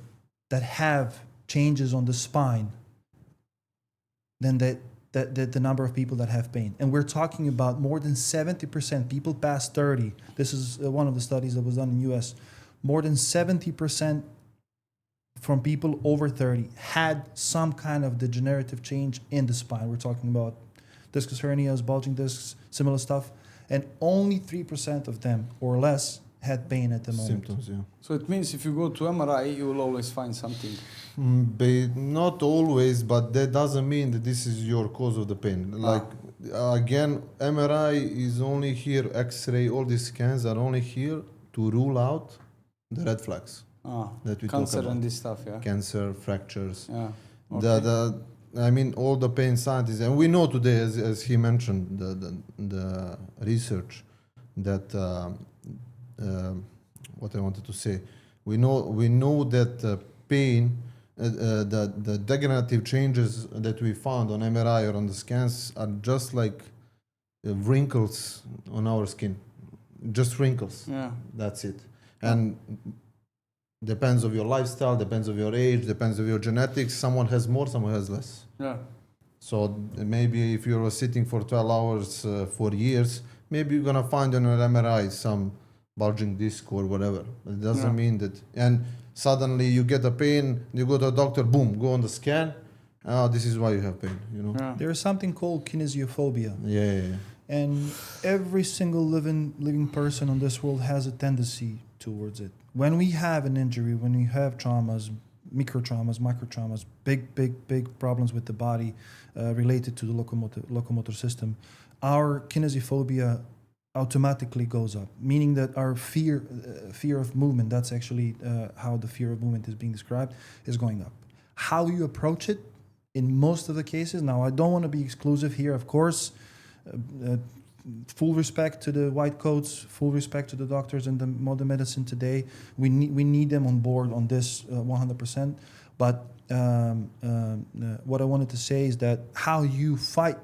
that have changes on the spine than the number of people that have pain. And we're talking about more than 70% people past 30. This is one of the studies that was done in the US. More than 70% from people over 30 had some kind of degenerative change in the spine. We're talking about discus hernias, bulging discs, similar stuff. And only 3% of them or less had pain at the moment. Symptoms, yeah. So it means if you go to MRI, you will always find something. Not always, but that doesn't mean that this is your cause of the pain. Like, again, MRI is only here, X-ray, all these scans are only here to rule out the red flags that we talk Cancer about. and this stuff, yeah. Cancer, fractures. Yeah. Okay. I mean, all the pain scientists, and we know today, as he mentioned, the research that what I wanted to say, we know that pain, the degenerative changes that we found on MRI or on the scans are just like wrinkles on our skin, just wrinkles. Yeah. That's it, and depends of your lifestyle, depends of your age, depends of your genetics. Someone has more, someone has less. Yeah. So maybe if you're sitting for 12 hours for years, maybe you're gonna find on your MRI some bulging disc or whatever. It doesn't mean that. And suddenly you get a pain, you go to a doctor, boom, go on the scan. This is why you have pain. You know. Yeah. There is something called kinesiophobia. Yeah. And every single living person on this world has a tendency towards it. When we have an injury, when we have traumas, micro traumas, big problems with the body related to the locomotor system, our kinesiophobia automatically goes up, meaning that our fear of movement, that's actually how the fear of movement is being described, is going up. How you approach it in most of the cases, now I don't want to be exclusive here, of course, full respect to the white coats, full respect to the doctors and the modern medicine today. We need them on board on this 100%. But what I wanted to say is that how you fight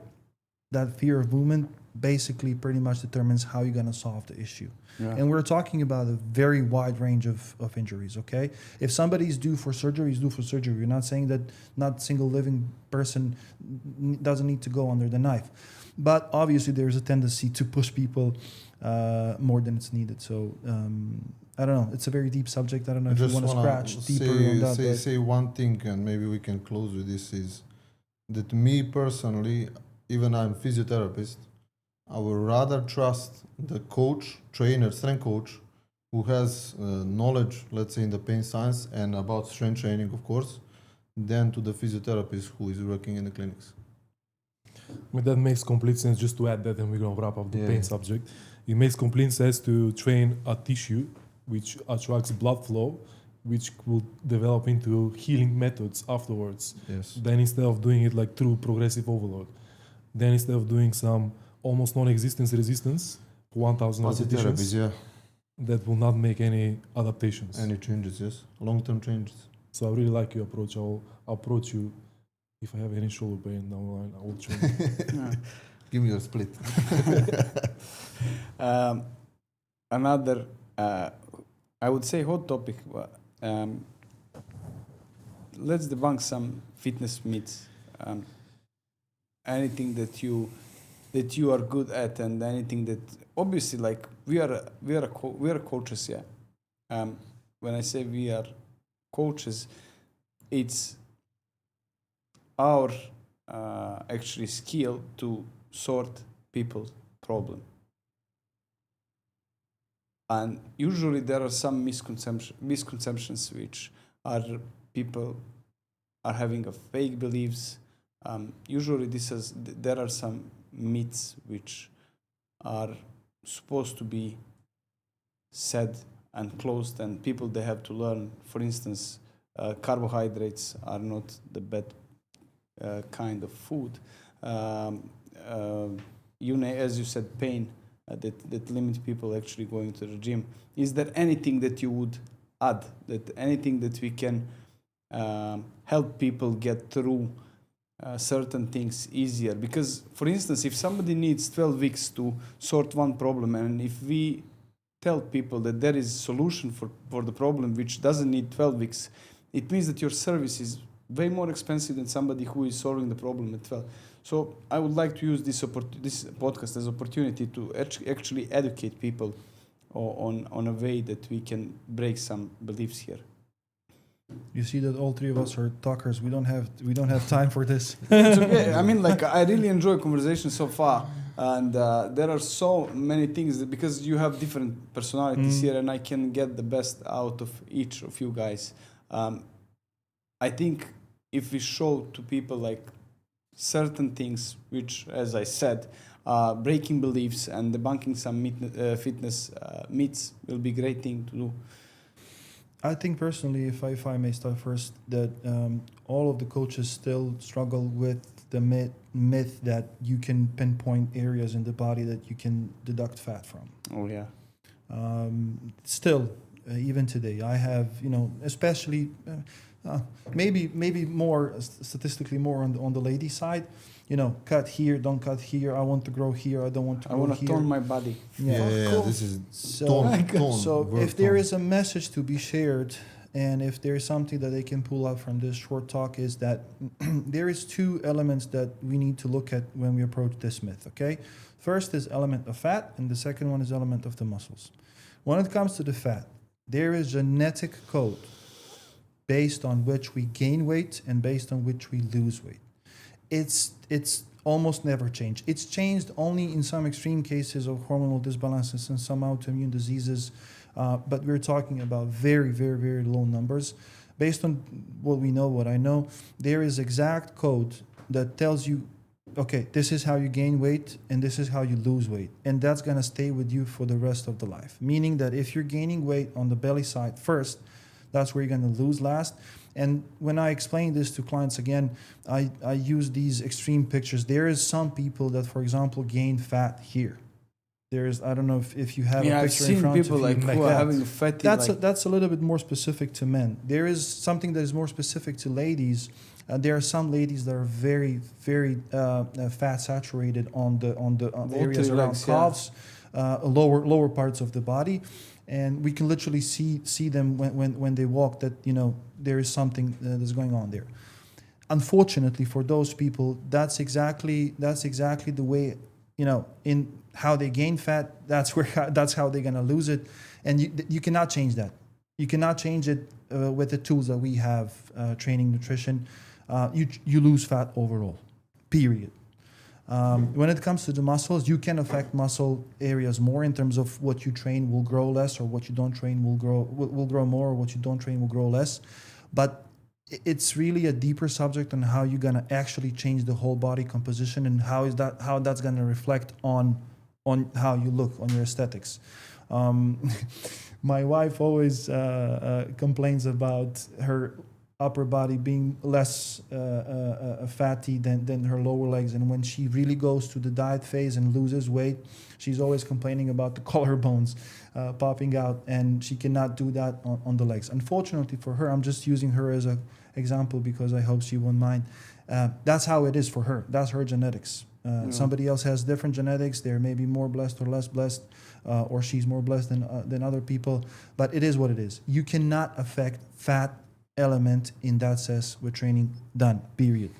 that fear of movement basically pretty much determines how you're going to solve the issue. Yeah. And we're talking about a very wide range of injuries, okay? If somebody's due for surgery, he's due for surgery. We're not saying that not a single living person doesn't need to go under the knife. But obviously there's a tendency to push people more than it's needed. So I don't know. It's a very deep subject. I don't know if you want to scratch deeper on that. Say one thing, and maybe we can close with this, is that me personally, even I'm physiotherapist, I would rather trust the coach, trainer, strength coach, who has knowledge, let's say, in the pain science and about strength training, of course, than to the physiotherapist who is working in the clinics. I mean, that makes complete sense. Just to add that, and we're going to wrap up the Yeah. pain subject. It makes complete sense to train a tissue which attracts blood flow, which will develop into healing methods afterwards. Yes. Then instead of doing it like through progressive overload, then instead of doing some almost non-existence resistance, 1,000 repetitions, yeah. that will not make any adaptations. Any changes, yes. Long-term changes. So I really like your approach. I'll approach you. If I have any shoulder pain down the line, I will train you. Yeah. Give me your split. Another, I would say, hot topic. Let's debunk some fitness myths. Anything that you are good at, and anything that obviously, like we are coaches. Yeah. When I say we are coaches, it's our actually skill to sort people's problem. And usually there are some misconceptions which are people are having a fake beliefs. Usually there are some myths which are supposed to be said and closed, and people they have to learn. For instance, carbohydrates are not the best kind of food. As you said, pain that limit people actually going to the gym. Is there anything that you would add? That anything that we can help people get through certain things easier? Because, for instance, if somebody needs 12 weeks to sort one problem, and if we tell people that there is a solution for the problem which doesn't need 12 weeks, it means that your service is way more expensive than somebody who is solving the problem at 12. So I would like to use this podcast as an opportunity to actually educate people on a way that we can break some beliefs here. You see that all three of us are talkers. We don't have time for this. It's okay. I mean, like, I really enjoy conversation so far, and there are so many things because you have different personalities here, and I can get the best out of each of you guys. I think if we show to people like certain things, which, as I said, breaking beliefs and debunking some fitness myths will be a great thing to do. I think personally, if I may start first, that all of the coaches still struggle with the myth that you can pinpoint areas in the body that you can deduct fat from. Oh yeah. Still, even today, I have, especially maybe more statistically more on the lady side. Cut here, don't cut here. I want to grow here. I don't want to grow here. I want to tone my body. Yeah, Cool. this is So, tone. so if there is a message to be shared, and if there is something that they can pull out from this short talk, is that there is two elements that we need to look at when we approach this myth, okay? First is element of fat, and the second one is element of the muscles. When it comes to the fat, there is genetic code based on which we gain weight and based on which we lose weight. It's almost never changed. It's changed only in some extreme cases of hormonal disbalances and some autoimmune diseases, but we're talking about very, very, very low numbers. Based on what we know, what I know, there is exact code that tells you, okay, this is how you gain weight and this is how you lose weight. And that's going to stay with you for the rest of the life. Meaning that if you're gaining weight on the belly side first, that's where you're going to lose last. And when I explain this to clients again, I use these extreme pictures. There is some people that, for example, gain fat here. There's, I don't know if you have Yeah, a I've picture in seen front people of you. like who are Yeah. having a fatty. That's a little bit more specific to men. There is something that is more specific to ladies. There are some ladies that are very, very fat saturated on the areas around legs, yeah. calves, lower parts of the body, and we can literally see them when they walk that there is something that's going on there. Unfortunately for those people, that's exactly the way, in how they gain fat. That's how they're gonna lose it, and you cannot change that. You cannot change it with the tools that we have, training, nutrition. You lose fat overall, period. When it comes to the muscles, you can affect muscle areas more in terms of what you train will grow less, or what you don't train will grow more, or what you don't train will grow less. But it's really a deeper subject on how you're gonna actually change the whole body composition, and how that's gonna reflect on how you look, on your aesthetics. My wife always complains about her upper body being less fatty than her lower legs, and when she really goes to the diet phase and loses weight, she's always complaining about the collarbones popping out, and she cannot do that on the legs. Unfortunately for her, I'm just using her as an example because I hope she won't mind. That's how it is for her. That's her genetics. Somebody else has different genetics. They're maybe more blessed or less blessed, or she's more blessed than other people. But it is what it is. You cannot affect fat element in that sense with training. Done. Period.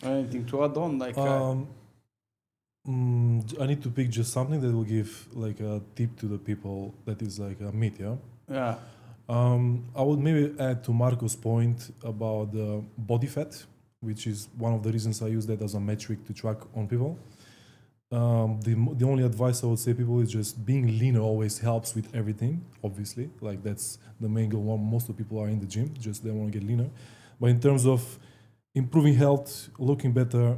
Anything to add on? I need to pick just something that will give like a tip to the people that is like a myth, yeah? Yeah. I would maybe add to Marco's point about the body fat, which is one of the reasons I use that as a metric to track on people. The only advice I would say people is just being leaner always helps with everything, obviously. Like that's the main goal. Most of the people are in the gym, just they want to get leaner. But in terms of improving health, looking better,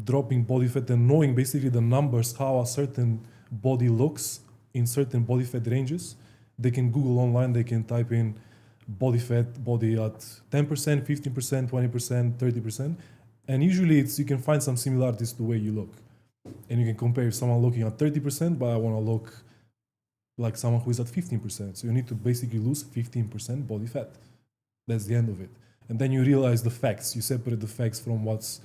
dropping body fat, and knowing basically the numbers, how a certain body looks in certain body fat ranges, they can Google online, they can type in body fat, body at 10%, 15%, 20%, 30%. And usually you can find some similarities to the way you look. And you can compare if someone looking at 30%, but I want to look like someone who is at 15%. So you need to basically lose 15% body fat. That's the end of it. And then you realize the facts. You separate the facts from what's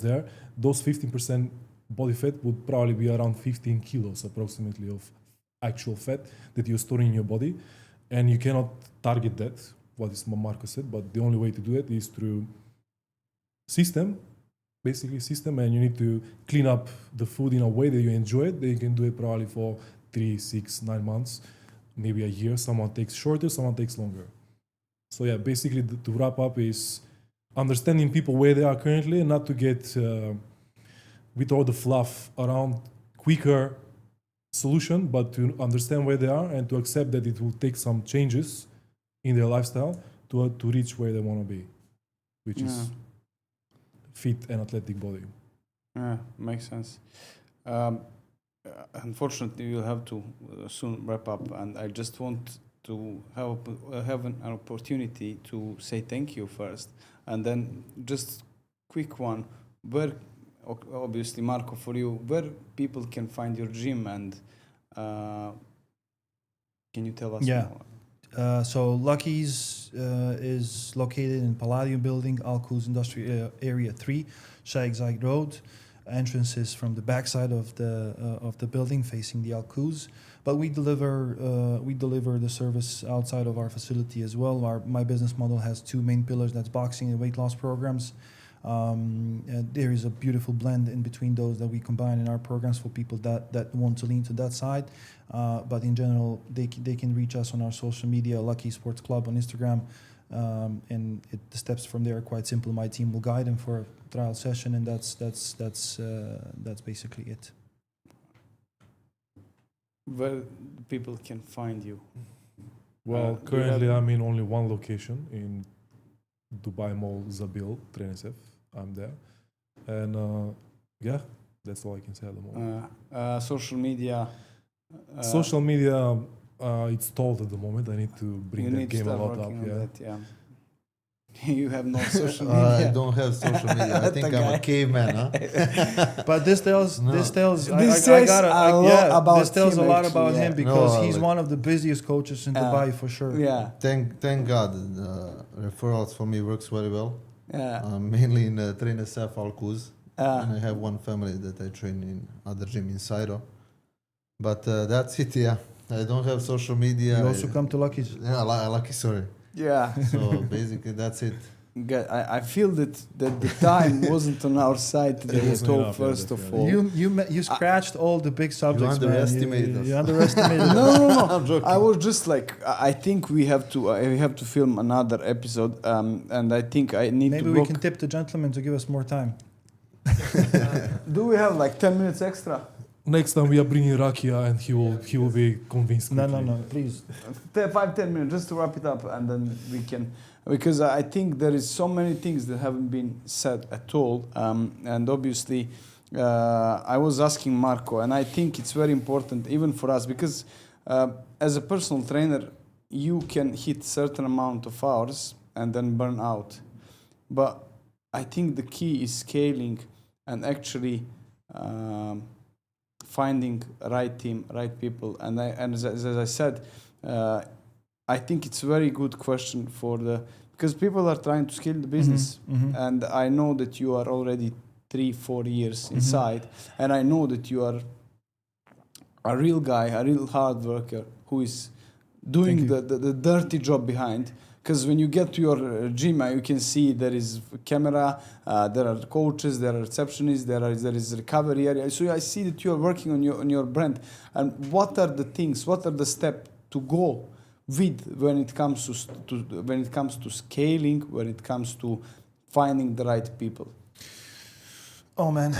there. Those 15% body fat would probably be around 15 kilos approximately of actual fat that you're storing in your body. And you cannot target that, what is Marco said, but the only way to do it is through system, and you need to clean up the food in a way that you enjoy it, that you can do it probably for 3, 6, 9 months, maybe a year. Someone takes shorter, someone takes longer. So yeah, basically to wrap up is understanding people where they are currently, and not to get with all the fluff around quicker solution, but to understand where they are and to accept that it will take some changes in their lifestyle to reach where they want to be, which is fit and athletic body. Yeah, makes sense. Unfortunately, we'll have to soon wrap up, and I just want to have an opportunity to say thank you first, and then just quick one. Where, obviously, Marco, for you, where people can find your gym, and can you tell us more? So Lucky's is located in Palladium Building, Alco's Industrial Area 3, Sheikh Road. Entrance is from the backside of the building, facing the Alco's. But we deliver the service outside of our facility as well. My business model has two main pillars. That's boxing and weight loss programs. There is a beautiful blend in between those that we combine in our programs for people that want to lean to that side. But in general, they can reach us on our social media, Lucky Sports Club on Instagram, and the steps from there are quite simple. My team will guide them for a trial session, and that's basically it. Where people can find you? Well, currently I'm in only one location in Dubai Mall, Zabil, Trenesev. I'm there, and yeah, that's all I can say at the moment. Social media. Social media, it's stalled at the moment. I need to bring that game a lot up. Yeah. You have no social I media. don't have social media. I think The I'm guy. a caveman, huh? But this tells No. this tells This says a lot about this tells him, a lot actually, about yeah. him because No, he's like- one of the busiest coaches in Dubai for sure. Yeah, Thank God, referrals for me works very well. yeah. I'm mainly in trainer staff Al Quoz, Ah. and I have one family that I train in other gym in Cairo. But that's it, yeah. I don't have social media. You also come to Lucky's. Yeah, lucky, sorry. Yeah. So basically, that's it. I feel that the time wasn't on our side today at wasn't all, enough, yeah, first of definitely. all. You scratched all the big subjects, man. underestimated us. You underestimated No, us. no, I'm joking. I was just like, I think we have to film another episode, and I think I need Maybe to we book. can tip the gentleman to give us more time. Do we have like 10 minutes extra? Next time we are bringing Rakia and he will be convinced. No, quickly. no, please. 5-10 minutes just to wrap it up, and then we can, because I think there is so many things that haven't been said at all, and obviously I was asking Marco, and I think it's very important even for us, because as a personal trainer you can hit certain amount of hours and then burn out, but I think the key is scaling and actually finding right team, right people, and as I said, I think it's a very good question for because people are trying to scale the business, and I know that you are already 3-4 years inside, and I know that you are a real guy, a real hard worker who is doing the dirty job behind. Because when you get to your gym, you can see there is camera, there are coaches, there are receptionists, there is recovery area. So I see that you are working on your brand. And what are the things? What are the steps to go with when it comes to scaling, when it comes to finding the right people? Oh man,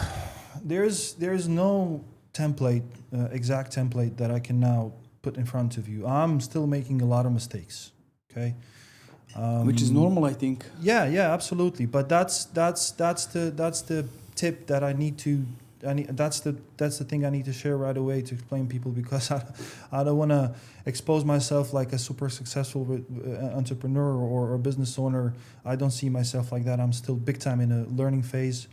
there's no template, exact template that I can now put in front of you. I'm still making a lot of mistakes. Okay. Which is normal, I think. Yeah, absolutely. But that's the tip that I need to. That's the thing I need to share right away to explain people, because I don't want to expose myself like a super successful entrepreneur or business owner. I don't see myself like that. I'm still big time in a learning phase.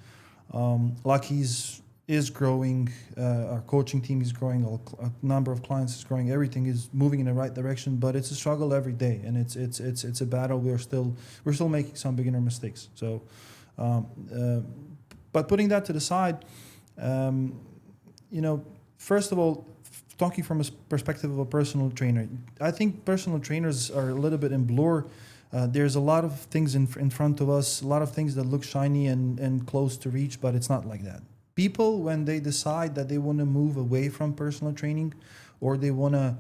Lucky's is growing, our coaching team is growing, a number of clients is growing, everything is moving in the right direction, but it's a struggle every day, and it's a battle. We're still making some beginner mistakes. So, but putting that to the side, first of all, talking from a perspective of a personal trainer, I think personal trainers are a little bit in blur. There's a lot of things in front of us, a lot of things that look shiny and close to reach, but it's not like that. People, when they decide that they want to move away from personal training, or they want to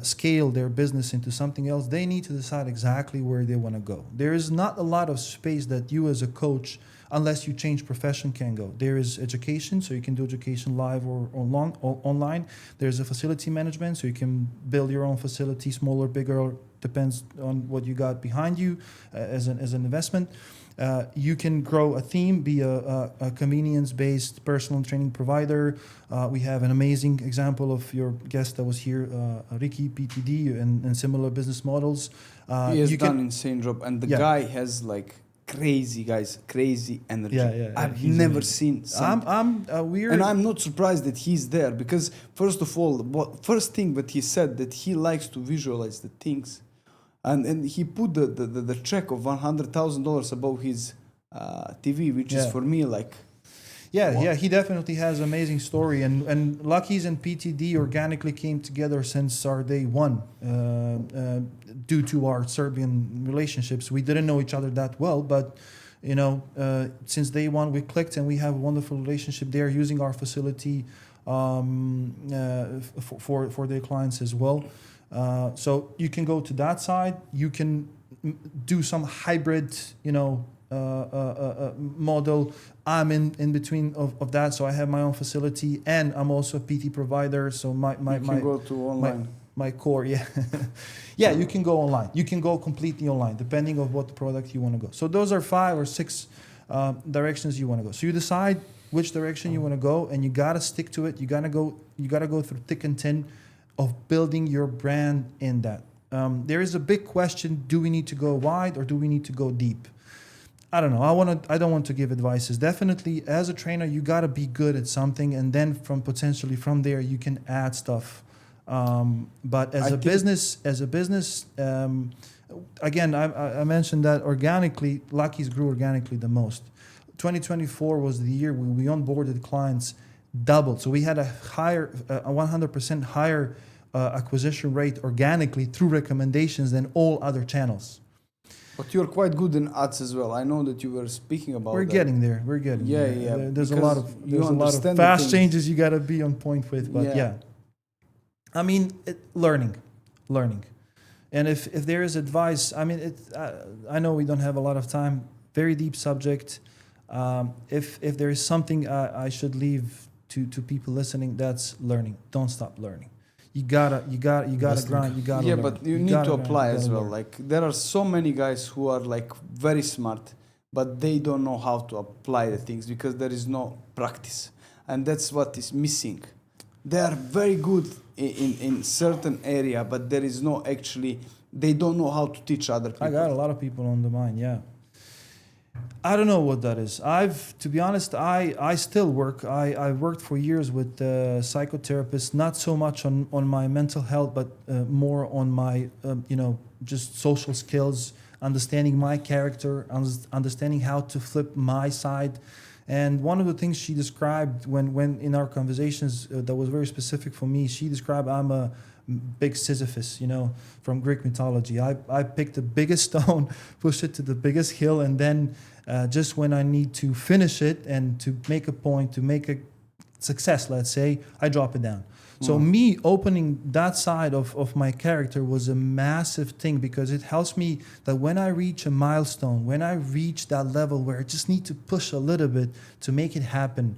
scale their business into something else, they need to decide exactly where they want to go. There is not a lot of space that you as a coach, unless you change profession, can go. There is education, so you can do education live or online. There's a facility management, so you can build your own facility, smaller, bigger, depends on what you got behind you as an investment. You can grow a team, be a convenience-based personal training provider. We have an amazing example of your guest that was here, Ricky, PTD, and similar business models. He has done an insane job, and the guy has like crazy energy. Yeah, I've he's never amazing. seen something. I'm weird. And I'm not surprised that he's there, because first of all, first thing that he said, that he likes to visualize the things. And he put the check of $100,000 above his TV, which is for me like... Yeah, he definitely has amazing story. And Lucky's and PTD organically came together since our day one, due to our Serbian relationships. We didn't know each other that well, but since day one we clicked, and we have a wonderful relationship there, using our facility for their clients as well. So you can go to that side. You can do some hybrid, model. I'm in between of that. So I have my own facility, and I'm also a PT provider. So my go to online. My core, yeah. Yeah, you can go online. You can go completely online, depending on what product you want to go. So those are 5 or 6 directions you want to go. So you decide which direction you want to go, and you gotta stick to it. You gotta go through thick and thin of building your brand in that. There is a big question: do we need to go wide or do we need to go deep? I don't know. I don't want to give advices. Definitely, as a trainer, you gotta be good at something, and then potentially from there you can add stuff. But as a business, again, I mentioned that organically, Lucky's grew organically the most. 2024 was the year we onboarded clients doubled. So we had a 100% higher acquisition rate organically through recommendations than all other channels. But you're quite good in ads as well. I know that you were speaking about We're that. getting there. We're getting there. Yeah. There's a lot of understand the fast things. changes you got to be on point with. But yeah. I mean, learning. And if there is advice, I mean, I know we don't have a lot of time. Very deep subject. If there is something I should leave to people listening, that's learning. Don't stop learning. You gotta grind. You gotta learn. But you need to apply as well. Learn. Like there are so many guys who are like very smart, but they don't know how to apply the things because there is no practice, and that's what is missing. They are very good in certain area, but there is no actually. They don't know how to teach other people. I got a lot of people on the mind. Yeah. I don't know what that is. To be honest, I still work. I worked for years with psychotherapists, not so much on my mental health, but more on my, just social skills, understanding my character, understanding how to flip my side. And one of the things she described when in our conversations that was very specific for me, she described I'm a big Sisyphus, from Greek mythology. I picked the biggest stone, pushed it to the biggest hill, and then just when I need to finish it and to make a point, to make a success, let's say, I drop it down. So me opening that side of my character was a massive thing because it helps me that when I reach a milestone, when I reach that level where I just need to push a little bit to make it happen,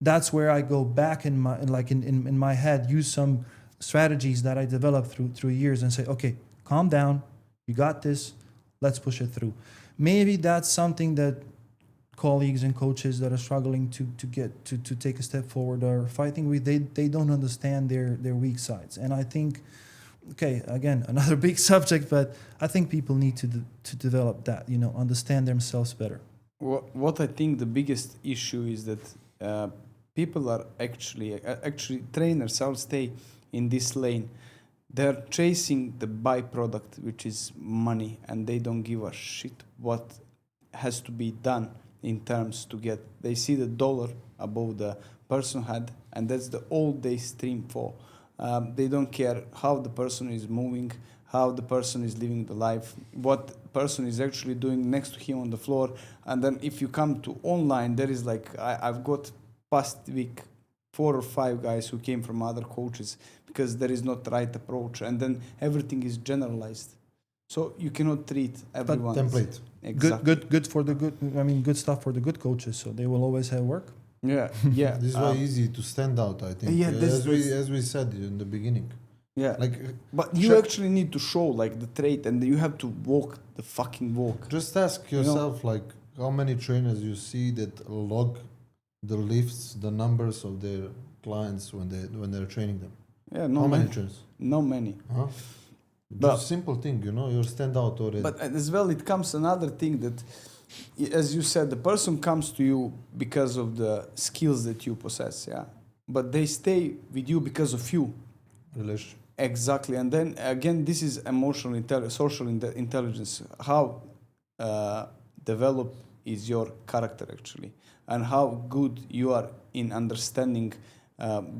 that's where I go back in my head, use some strategies that I developed through years and say, okay, calm down, you got this, let's push it through. Maybe that's something that colleagues and coaches that are struggling to get to take a step forward are fighting with. They don't understand their weak sides. And I think, okay, again, another big subject, but I think people need to develop that, understand themselves better. What I think the biggest issue is that people are actually trainers, I'll stay in this lane. They're chasing the byproduct, which is money, and they don't give a shit what has to be done in terms to get. They see the dollar above the person head, and that's the all they stream for. They don't care how the person is moving, how the person is living the life, what person is actually doing next to him on the floor. And then if you come to online, there is like, I've got past week 4 or 5 guys who came from other coaches because there is not the right approach, and then everything is generalized. So you cannot treat everyone. Template. Exactly. Good for the good. I mean, good stuff for the good coaches. So they will always have work. Yeah. This is why easy to stand out, I think. Yeah, as we said in the beginning. Yeah. Like, but you actually need to show like the trait, and you have to walk the fucking walk. Just ask yourself, like, how many trainers you see that log the lifts, the numbers of their clients when they're training them. Yeah, no how many. many trainers? No many. Huh? Just simple thing, you stand out already. But as well, it comes another thing that, as you said, the person comes to you because of the skills that you possess, yeah. But they stay with you because of you. Relationship. Exactly, and then again, this is emotional social intelligence. How develop is your character actually, and how good you are in understanding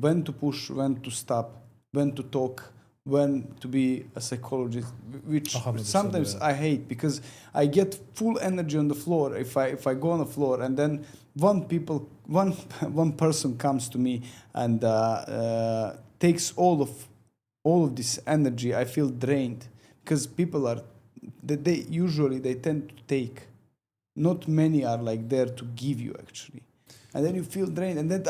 when to push, when to stop, when to talk, when to be a psychologist, which sometimes I hate because I get full energy on the floor if I go on the floor, and then one person comes to me and takes all of this energy. I feel drained because people are they usually tend to take. Not many are like there to give you actually, and then you feel drained. And then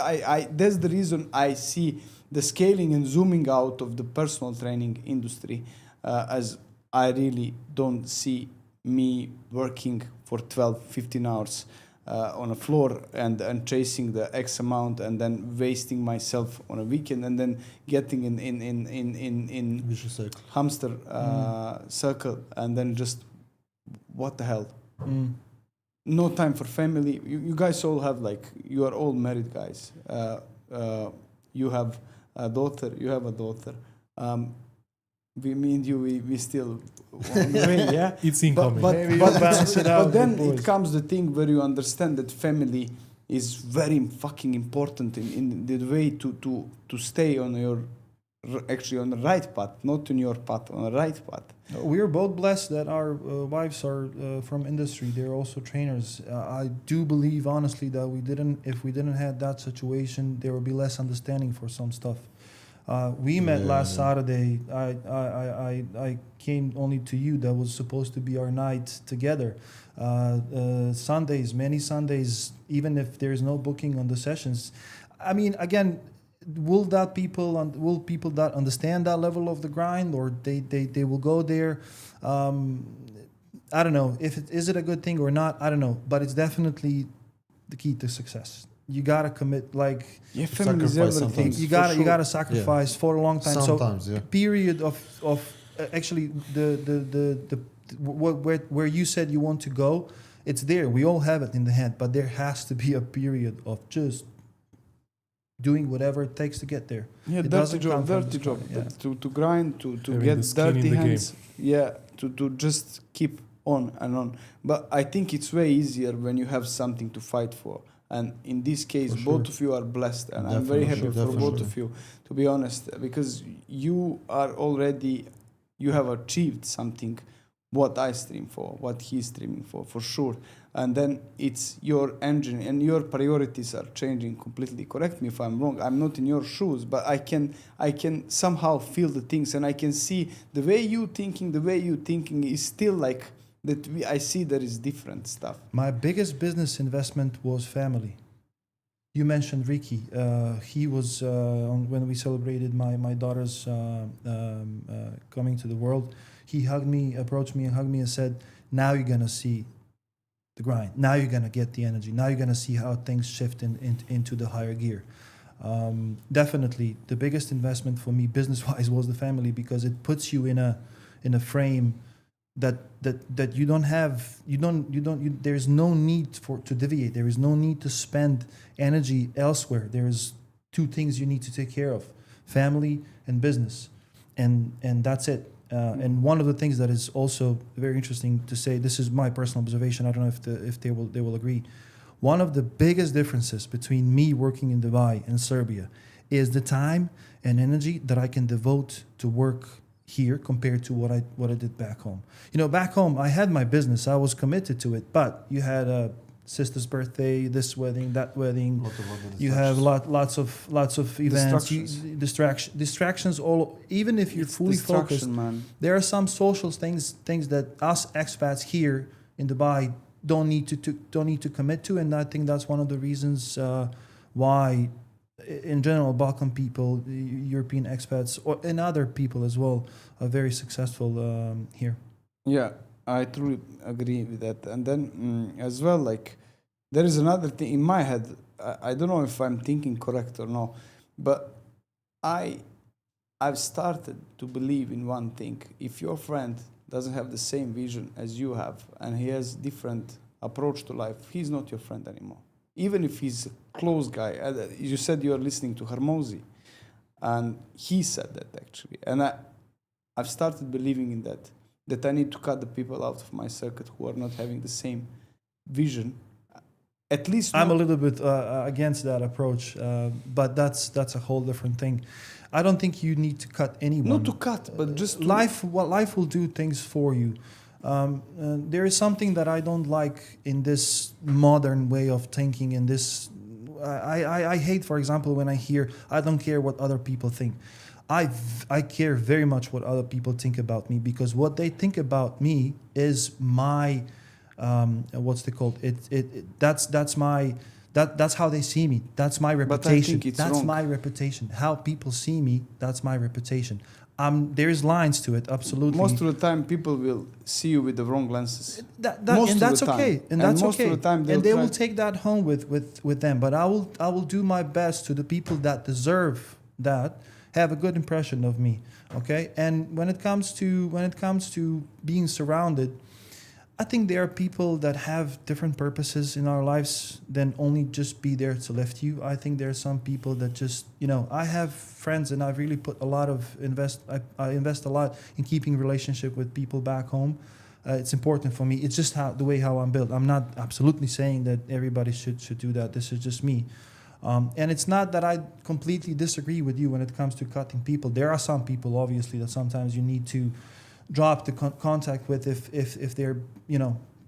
that's the reason I see the scaling and zooming out of the personal training industry, as I really don't see me working for 12, 15 hours on a floor and chasing the X amount and then wasting myself on a weekend and then getting in Vicious cycle. hamster circle and then just what the hell. No time for family. You guys all have you are all married guys. You have a daughter. You have a daughter. Me and you, we still on the way, yeah. It's incoming. Maybe you'll balance it out But then with boys. it comes the thing where you understand that family is very fucking important in the way to stay on your actually on the right path, not on your path, on the right path. We are both blessed that our wives are from industry. They're also trainers. I do believe honestly that if we didn't have that situation, there would be less understanding for some stuff. We met last Saturday. I came only to you. That was supposed to be our night together. Sundays, many Sundays, even if there's no booking on the sessions. I mean, again, will people that understand that level of the grind, or they will go there? I don't know. Is it a good thing or not? I don't know. But it's definitely the key to success. You gotta commit, family is everything. You gotta sacrifice for a long time. Sometimes, period of actually the where you said you want to go, it's there. We all have it in the head, but there has to be a period of just doing whatever it takes to get there. Yeah, It dirty doesn't come job, from dirty the job. sky, yeah. To grind, to Having get the skin in dirty the hands. Yeah, to just keep on and on. But I think it's way easier when you have something to fight for. And in this case, For both sure. of you are blessed, and I'm very happy for both Definitely. of you, to be honest, because you have achieved something. What I stream for, what he's streaming for sure. And then it's your engine and your priorities are changing completely. Correct me if I'm wrong. I'm not in your shoes, but I can somehow feel the things, and I can see the way you thinking is still like that. I see there is different stuff. My biggest business investment was family. You mentioned Ricky. He was when we celebrated my daughter's coming to the world. He approached me and said, "Now you're gonna see the grind. Now you're gonna get the energy. Now you're gonna see how things shift into the higher gear." Definitely, the biggest investment for me, business-wise, was the family, because it puts you in a frame that you don't have. There's no need to deviate. There is no need to spend energy elsewhere. There's two things you need to take care of: family and business, and that's it. And one of the things that is also very interesting to say, this is my personal observation, I don't know if they will agree. One of the biggest differences between me working in Dubai and Serbia is the time and energy that I can devote to work here compared to what I did back home. Back home I had my business, I was committed to it, but you had a sister's birthday, this wedding, that wedding. You have lots of events, distractions. All, even if you're It's fully distraction, focused, man. there are some social things that us expats here in Dubai don't need to commit to, and I think that's one of the reasons why, in general, Balkan people, European expats, and other people as well, are very successful here. Yeah, I truly agree with that. And then as well, there is another thing in my head. I don't know if I'm thinking correct or no, but I've started to believe in one thing. If your friend doesn't have the same vision as you have, and he has different approach to life, he's not your friend anymore. Even if he's a close guy. You said you are listening to Hermosi, and he said that actually. And I've started believing in that I need to cut the people out of my circuit who are not having the same vision. At least I'm a little bit against that approach, but that's a whole different thing. I don't think you need to cut anyone. not to cut, but just to life will do things for you. There is something that I don't like in this modern way of thinking. In this, I hate, for example, when I hear, "I don't care what other people think." I care very much what other people think about me, because what they think about me is my what's it called? That's how they see me. That's my reputation. think it's That's wrong. my reputation. How people see me, that's my reputation. there's lines to it, absolutely. Most of the time, people will see you with the wrong lenses. And that's okay, and that's most okay. of the time And they try- will take that home with them. But I will do my best to the people that deserve that, have a good impression of me. Okay, and when it comes to being surrounded, I think there are people that have different purposes in our lives than only just be there to lift you. I think there are some people that just, I have friends and I've really put a lot of I invest a lot in keeping relationship with people back home. It's important for me. It's just the way how I'm built. I'm not absolutely saying that everybody should do that. This is just me. And it's not that I completely disagree with you when it comes to cutting people. There are some people, obviously, that sometimes you need to drop the contact with if they're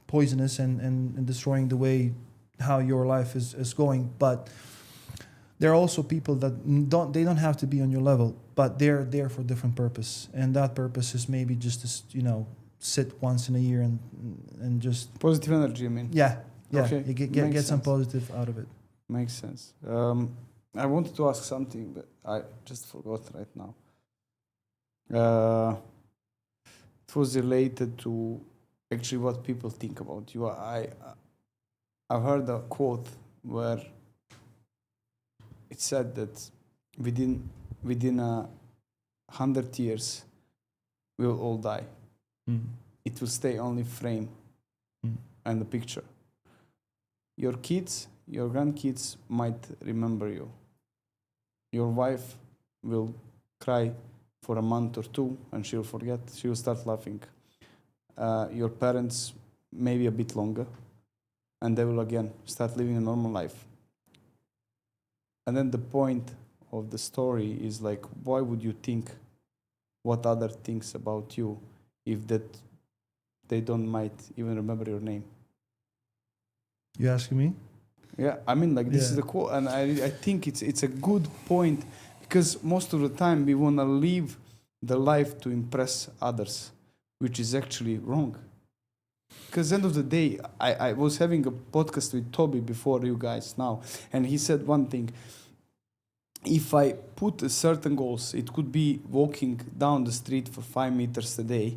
poisonous and destroying the way how your life is going. But there are also people that don't have to be on your level, but they're there for a different purpose, and that purpose is maybe just to sit once in a year and just positive energy. I mean, yeah Okay. you get some sense. positive out of it. Makes sense. I wanted to ask something, but I just forgot right now. It was related to actually what people think about you. I've heard a quote where it said that within 100 years we will all die. It will stay only frame and the picture. Your kids, your grandkids might remember you. Your wife will cry for a month or two and she'll forget. She will start laughing. Your parents maybe a bit longer, and they will again start living a normal life. And then the point of the story is like, why would you think what other thinks about you if that they don't might even remember your name? You asking me? Yeah, I mean, like this Yeah. is the quote, and I think it's a good point, because most of the time we want to live the life to impress others, which is actually wrong. Because at the end of the day, I was having a podcast with Toby before you guys now, and he said one thing. If I put certain goals, it could be walking down the street for 5 meters a day,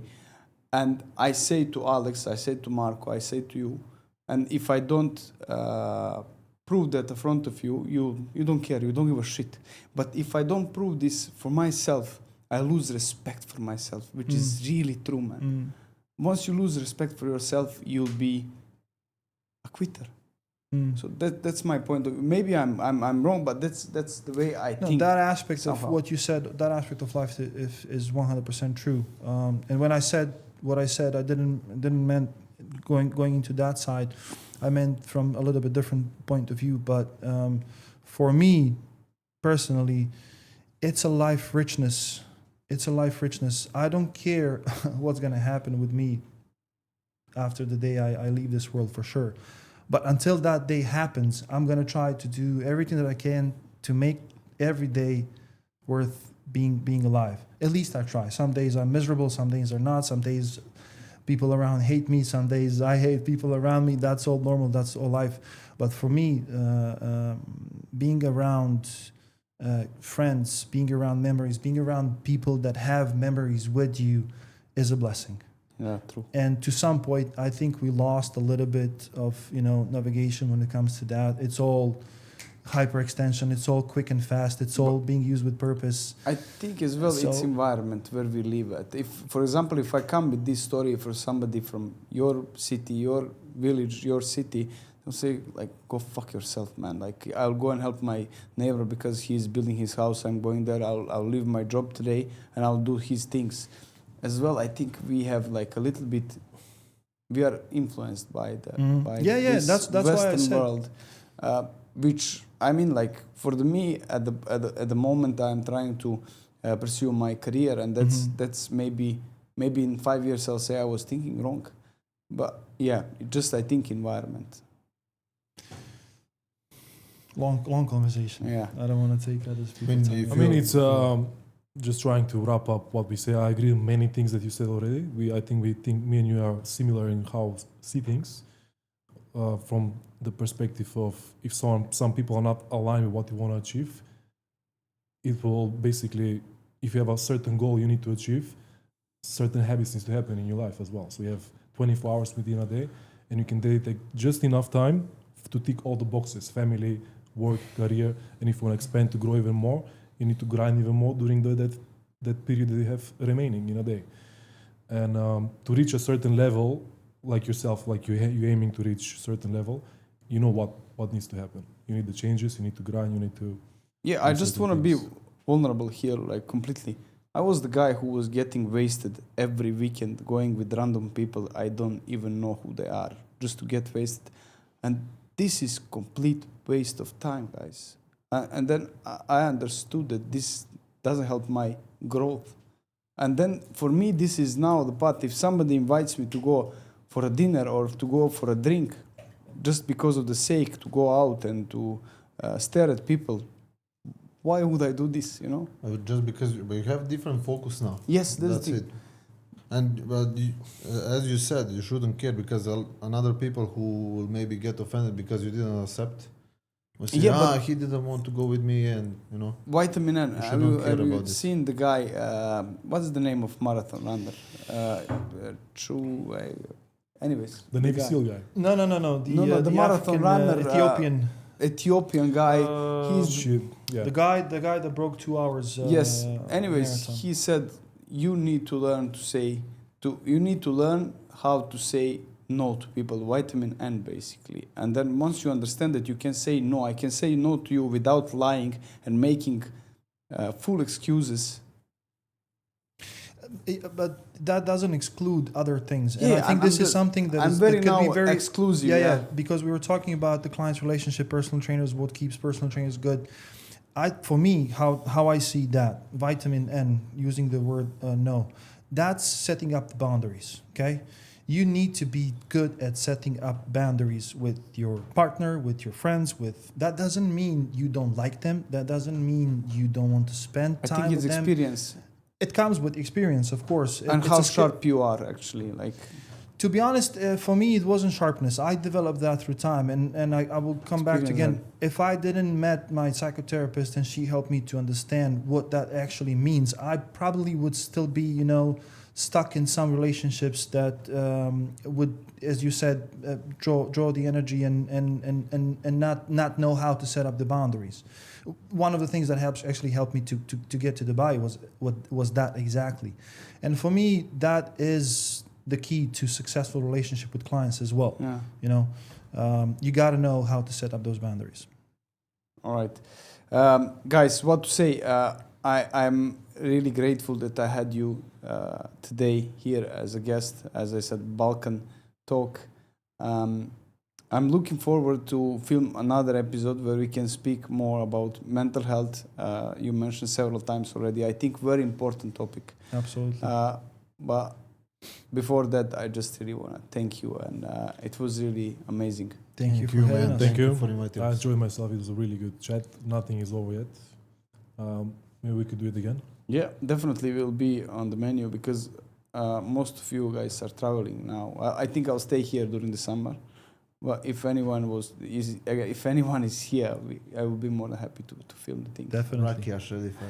and I say to Alex, I say to Marco, I say to you, and if I don't prove that in front of you, you don't care, you don't give a shit. But if I don't prove this for myself, I lose respect for myself, which is really true, man. Once you lose respect for yourself, you'll be a quitter. So that's my point of view. Maybe I'm wrong, but that's the way I think. That aspect somehow. of what you said, that aspect of life is 100% true. And when I said what I said, I didn't meant going into that side. I meant from a little bit different point of view. But for me personally, it's a life richness. It's a life richness. I don't care what's gonna happen with me after the day I leave this world, for sure. But until that day happens, I'm gonna try to do everything that I can to make every day worth being alive. At least I try. Some days I'm miserable, some days are not. Some days people around hate me, some days I hate people around me. That's all normal, that's all life. But for me, being around friends, being around memories, being around people that have memories with you is a blessing. Yeah, true. And to some point, I think we lost a little bit of navigation when it comes to that. It's all hyperextension. It's all quick and fast. It's all being used with purpose. I think as well it's environment where we live at. If, for example, if I come with this story for somebody from your city, your village, your city, they'll say like, go fuck yourself, man. Like, I'll go and help my neighbor because he's building his house. I'm going there. I'll leave my job today and I'll do his things. As well, I think we have like a little bit, we are influenced by the by this that's Western why I said. world, which I mean, like for me at the moment I'm trying to pursue my career, and that's maybe in 5 years I'll say I was thinking wrong, but yeah, just I think environment. Long conversation. Yeah, I don't want to take others mean, people's if time. I mean, it's just trying to wrap up what we say. I agree on many things that you said already. I think me and you are similar in how see things. From the perspective of if some people are not aligned with what you want to achieve, it will basically if you have a certain goal you need to achieve, certain habits needs to happen in your life as well. So you have 24 hours within a day, and you can dedicate just enough time to tick all the boxes: family, work, career. And if you want to expand to grow even more, you need to grind even more during that period that you have remaining in a day. And to reach a certain level, like yourself, like you're aiming to reach a certain level, you know what needs to happen. You need the changes, you need to grind, you need to... Yeah, I do just certain want to be things. vulnerable here, like completely. I was the guy who was getting wasted every weekend, going with random people I don't even know who they are, just to get wasted. And this is complete waste of time, guys. And then I understood that this doesn't help my growth. And then for me, this is now the path. If somebody invites me to go for a dinner or to go for a drink, just because of the sake to go out and to stare at people, why would I do this, you know? Just because but you have different focus now. Yes, That's the it. And as you said, you shouldn't care because another people who will maybe get offended because you didn't accept. Will say, Yeah, but- he didn't want to go with me, and you know. Vitamin N. You Have shouldn't you, care have you about this. seen the guy? What's the name of marathon runner? True. Anyways, The Navy guy. SEAL guy. No. The the marathon African, runner, Ethiopian. Ethiopian guy. He's Shit. Yeah. The guy that broke 2 hours. yes. Anyways, marathon. he said you need to learn to say you need to learn how to say no to people. Vitamin N, basically. And then once you understand that you can say no, I can say no to you without lying and making full excuses. But that doesn't exclude other things. And Yeah, I think I'm this is something that I'm is very that could now be very exclusive. yeah, because we were talking about the client's relationship, personal trainers, what keeps personal trainers good. For me, how I see that vitamin N, using the word no, that's setting up the boundaries. Okay, you need to be good at setting up boundaries with your partner, with your friends. That doesn't mean you don't like them. That doesn't mean you don't want to spend I time think it's with them. experience It comes with experience, of course. and It's how a skill. sharp you are, actually. Like, To be honest, for me, it wasn't sharpness. I developed that through time, and I will come back to again. Experience If I didn't met my psychotherapist and she helped me to understand what that actually means, I probably would still be, stuck in some relationships that would, as you said, draw the energy and not know how to set up the boundaries. One of the things that actually helped me to get to Dubai was that exactly, and for me, that is the key to successful relationship with clients as well. yeah. You got to know how to set up those boundaries. All right. Guys, what to say? I'm really grateful that I had you today here as a guest. As I said, Balkan Talk. I'm looking forward to film another episode where we can speak more about mental health. You mentioned several times already. I think very important topic. Absolutely. But before that, I just really want to thank you, and it was really amazing. Thank you for having man. us. Thank you. for inviting I us. enjoyed myself. It was a really good chat. Nothing is over yet. Maybe we could do it again. Yeah, definitely will be on the menu because most of you guys are traveling now. I think I'll stay here during the summer. But if anyone is here, I will be more than happy to film the thing. Definitely. Rakia, Shredify.